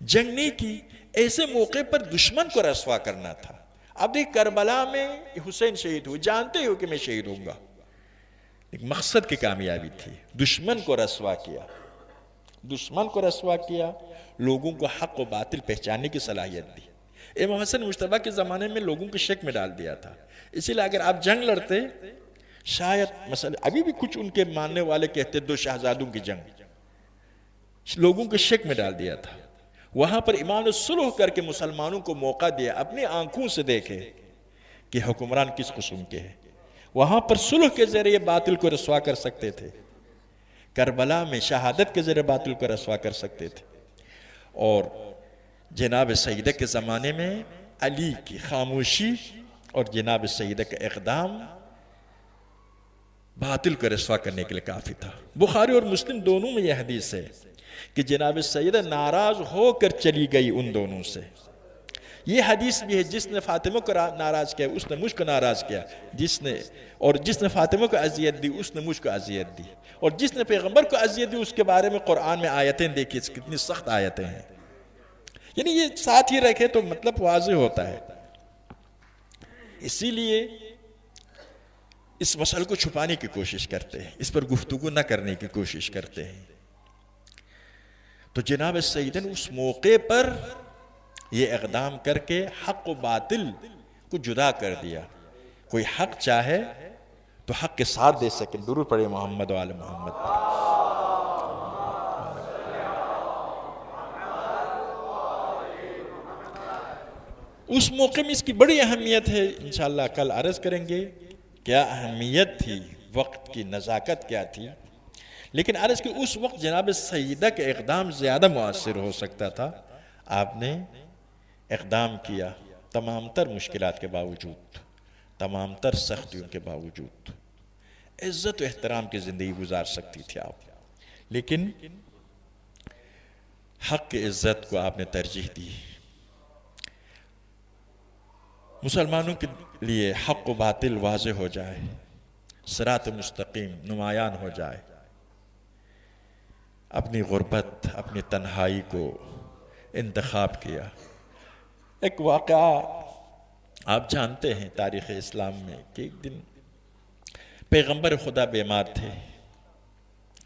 جنگ نہیں کی، ایسے موقع پر دشمن کو رسوا کرنا تھا. اب دیکھ کربلا میں حسین شہید ہوئے، جانتے ہو کہ میں شہید ہوں گا، ایک مقصد کی کامیابی تھی. دشمن کو رسوا کیا، لوگوں کو حق و باطل پہچاننے کی صلاحیت دی. امام حسن مجتبیٰ کے زمانے میں لوگوں کو شک میں ڈال دیا تھا. اسی لیے اگر آپ جنگ لڑتے، شاید مثلا ابھی بھی کچھ ان کے ماننے والے کہتے دو شہزادوں کی جنگ، لوگوں کو شک میں ڈال دیا تھا. وہاں پر امام نے صلح کر کے مسلمانوں کو موقع دیا اپنی آنکھوں سے دیکھے کہ حکمران کس قسم کے ہیں. وہاں پر صلح کے ذریعے باطل کو رسوا کر سکتے تھے، کربلا میں شہادت کے ذریعے باطل کو رسوا کر سکتے تھے. اور جناب سیدہ کے زمانے میں علی کی خاموشی اور جناب سیدہ کا اقدام باطل کو رسوا کرنے کے لیے کافی تھا. بخاری اور مسلم دونوں میں یہ حدیث ہے کہ جناب سیدہ ناراض ہو کر چلی گئی ان دونوں سے. یہ حدیث بھی ہے جس نے فاطمہ کو ناراض کیا اس نے مجھ کو ناراض کیا، جس نے فاطمہ کو اذیت دی اس نے مجھ کو اذیت دی، اور جس نے پیغمبر کو اذیت دی اس کے بارے میں قرآن میں آیتیں دیکھی، کتنی سخت آیتیں ہیں. یعنی یہ ساتھ ہی رکھے تو مطلب واضح ہوتا ہے. اسی لیے اس مسئلے کو چھپانے کی کوشش کرتے ہیں، اس پر گفتگو نہ کرنے کی کوشش کرتے ہیں. تو جناب سیدن اس موقع پر یہ اقدام کر کے حق و باطل کو جدا کر دیا. کوئی حق چاہے تو حق کے ساتھ دے سکے. درود پڑھے محمد و آل محمد پر. اس موقع میں اس کی بڑی اہمیت ہے، انشاءاللہ کل عرض کریں گے کیا اہمیت تھی، وقت کی نزاکت کیا تھی. لیکن عرض کہ اس وقت جناب سیدہ کا اقدام زیادہ مؤثر ہو سکتا تھا. آپ نے اقدام کیا تمام تر مشکلات کے باوجود، تمام تر سختیوں کے باوجود. عزت و احترام کی زندگی گزار سکتی تھی آپ، لیکن حق کی عزت کو آپ نے ترجیح دی. مسلمانوں کے لیے حق و باطل واضح ہو جائے، صراط مستقیم نمایاں ہو جائے. اپنی غربت، اپنی تنہائی کو انتخاب کیا. ایک واقعہ آپ جانتے ہیں تاریخ اسلام میں کہ ایک دن پیغمبر خدا بیمار تھے،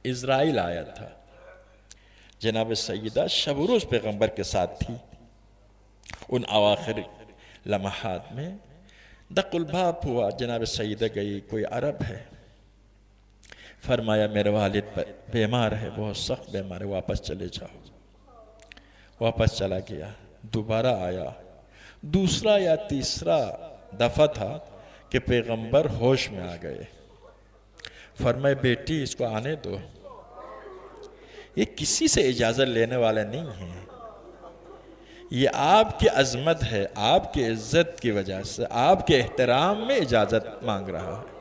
اسرائیل آیا تھا. جناب سیدہ شب و روز پیغمبر کے ساتھ تھی. ان اواخر لمحات میں دق الباب ہوا، جناب سیدہ گئی، کوئی عرب ہے. فرمایا میرے والد بیمار ہے، بہت سخت بیمار ہے، واپس چلے جاؤ. واپس چلا گیا. دوبارہ آیا، دوسرا یا تیسرا دفعہ تھا کہ پیغمبر ہوش میں آ گئے. فرمایا بیٹی اس کو آنے دو، یہ کسی سے اجازت لینے والا نہیں ہے، یہ آپ کی عظمت ہے، آپ کی عزت کی وجہ سے آپ کے احترام میں اجازت مانگ رہا ہے.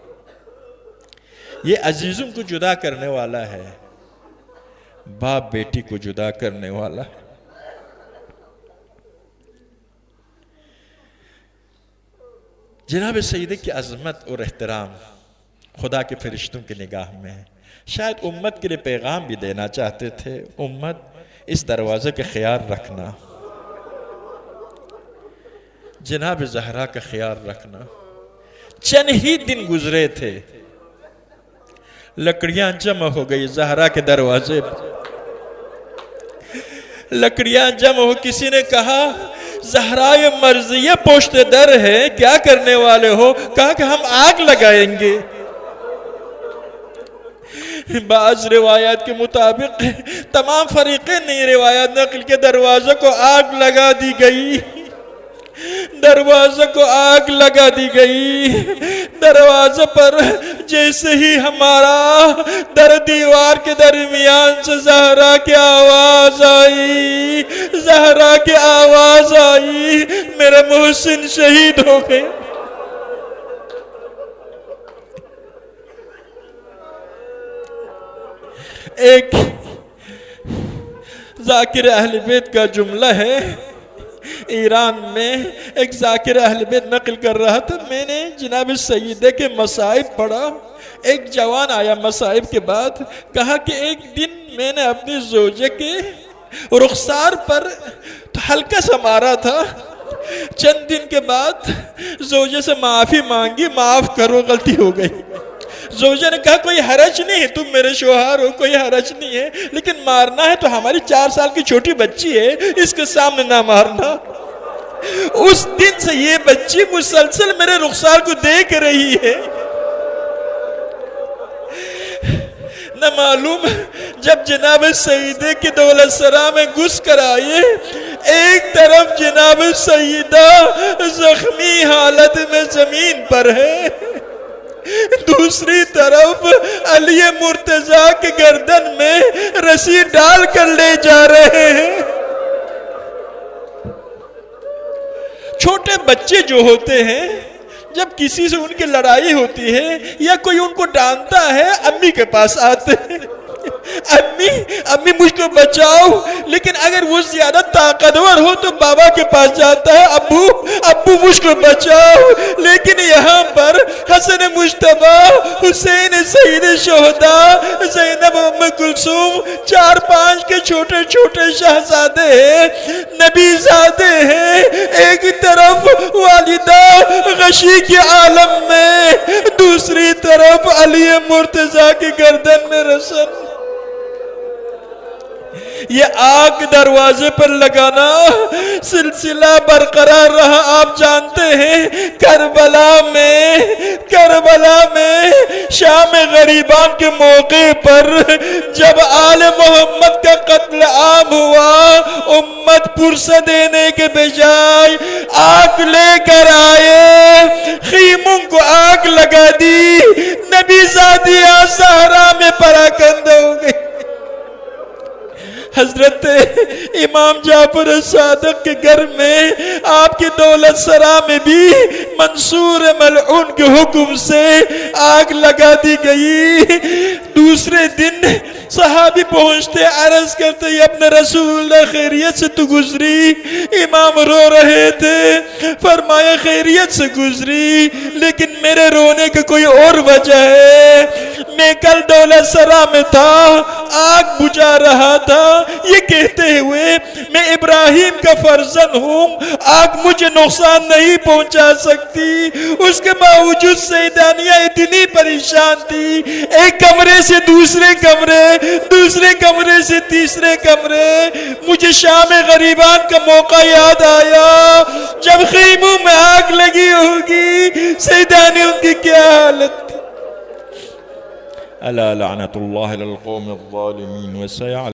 یہ عزیزوں کو جدا کرنے والا ہے، باپ بیٹی کو جدا کرنے والا ہے. جناب سیدہ کی عظمت اور احترام خدا کے فرشتوں کی نگاہ میں ہے. شاید امت کے لیے پیغام بھی دینا چاہتے تھے، امت اس دروازے کا خیال رکھنا، جناب زہرا کا خیال رکھنا. چند ہی دن گزرے تھے، لکڑیاں جمع ہو گئی زہرا کے دروازے پر. لکڑیاں جمع ہو، کسی نے کہا زہرا یہ مرضیہ پشت در ہے، کیا کرنے والے ہو؟ کہا کہ ہم آگ لگائیں گے۔ بعض روایات کے مطابق تمام فریقین نے روایات نقل کے دروازے کو آگ لگا دی گئی، دروازے کو آگ لگا دی گئی۔ دروازے پر جیسے ہی ہمارا در دیوار کے درمیان سے زہرا کی آواز آئی، زہرا کی آواز آئی، میرے محسن شہید ہو گئے۔ ایک ذاکر اہل بیت کا جملہ ہے، ایران میں ایک ذاکر اہل بیت نقل کر رہا تھا، میں نے جناب سیدہ کے مصائب پڑھا۔ ایک جوان آیا مصائب کے بعد، کہا کہ ایک دن میں نے اپنی زوجہ کے رخسار پر ہلکا سا مارا تھا، چند دن کے بعد زوجہ سے معافی مانگی، معاف کرو غلطی ہو گئی۔ زوجہ نے کہا کوئی حرج نہیں ہے، تم میرے شوہر ہو، کوئی حرج نہیں ہے، لیکن مارنا ہے تو ہماری 4 سال کی چھوٹی بچی ہے، اس کے سامنے نہ مارنا۔ اس دن سے یہ بچی مسلسل میرے رخسار کو دیکھ رہی ہے۔ نہ معلوم جب جناب سیدہ کی دولت سرا میں گھس کر آئے، ایک طرف جناب سیدہ زخمی حالت میں زمین پر ہے، دوسری طرف علی مرتضیٰ کے گردن میں رسی ڈال کر لے جا رہے ہیں۔ چھوٹے بچے جو ہوتے ہیں جب کسی سے ان کی لڑائی ہوتی ہے یا کوئی ان کو ڈانٹتا ہے، امی کے پاس آتے ہیں، امی مجھ کو بچاؤ، لیکن اگر وہ زیادہ طاقتور ہو تو بابا کے پاس جاتا ہے، ابو مجھ کو بچاؤ۔ لیکن یہاں پر حسن مجتبی، حسین سید شہداء، زینب ام کلثوم، 4-5 کے چھوٹے چھوٹے شہزادے ہیں، نبی زادے ہیں، ایک طرف والدہ غشی کے عالم میں، دوسری طرف علی مرتضیٰ کی گردن میں رسن۔ یہ آگ دروازے پر لگانا سلسلہ برقرار رہا۔ آپ جانتے ہیں کربلا میں شام غریبان کے موقع پر جب آل محمد کا قتل عام ہوا، امت پرسہ دینے کے بجائے آگ لے کر آئے، خیموں کو آگ لگا دی، نبی زادیہ صحرا میں پراکندہ ہو گئی۔ حضرت امام جعفر صادق کے گھر میں آپ کی دولت سرا میں بھی منصور ملعون کے حکم سے آگ لگا دی گئی۔ دوسرے دن صحابی پہنچتے، عرض کرتے یا اپنے رسول اللہ خیریت سے تو گزری؟ امام رو رہے تھے، فرمایا خیریت سے گزری، لیکن میرے رونے کا کوئی اور وجہ ہے۔ میں کل دولت سرا میں تھا، آگ بجھا رہا تھا، یہ کہتے ہوئے میں ابراہیم کا فرزند ہوں، آگ مجھے نقصان نہیں پہنچا سکتی، اس کے باوجود سیدانیہ اتنی پریشان تھی، ایک کمرے سے دوسرے کمرے، دوسرے کمرے سے تیسرے کمرے۔ مجھے شام غریبان کا موقع یاد آیا، جب خیموں میں آگ لگی ہوگی سیدانیوں کی کیا حالت تھی۔ الا لعنت اللہ علی القوم الظالمین وسیعلم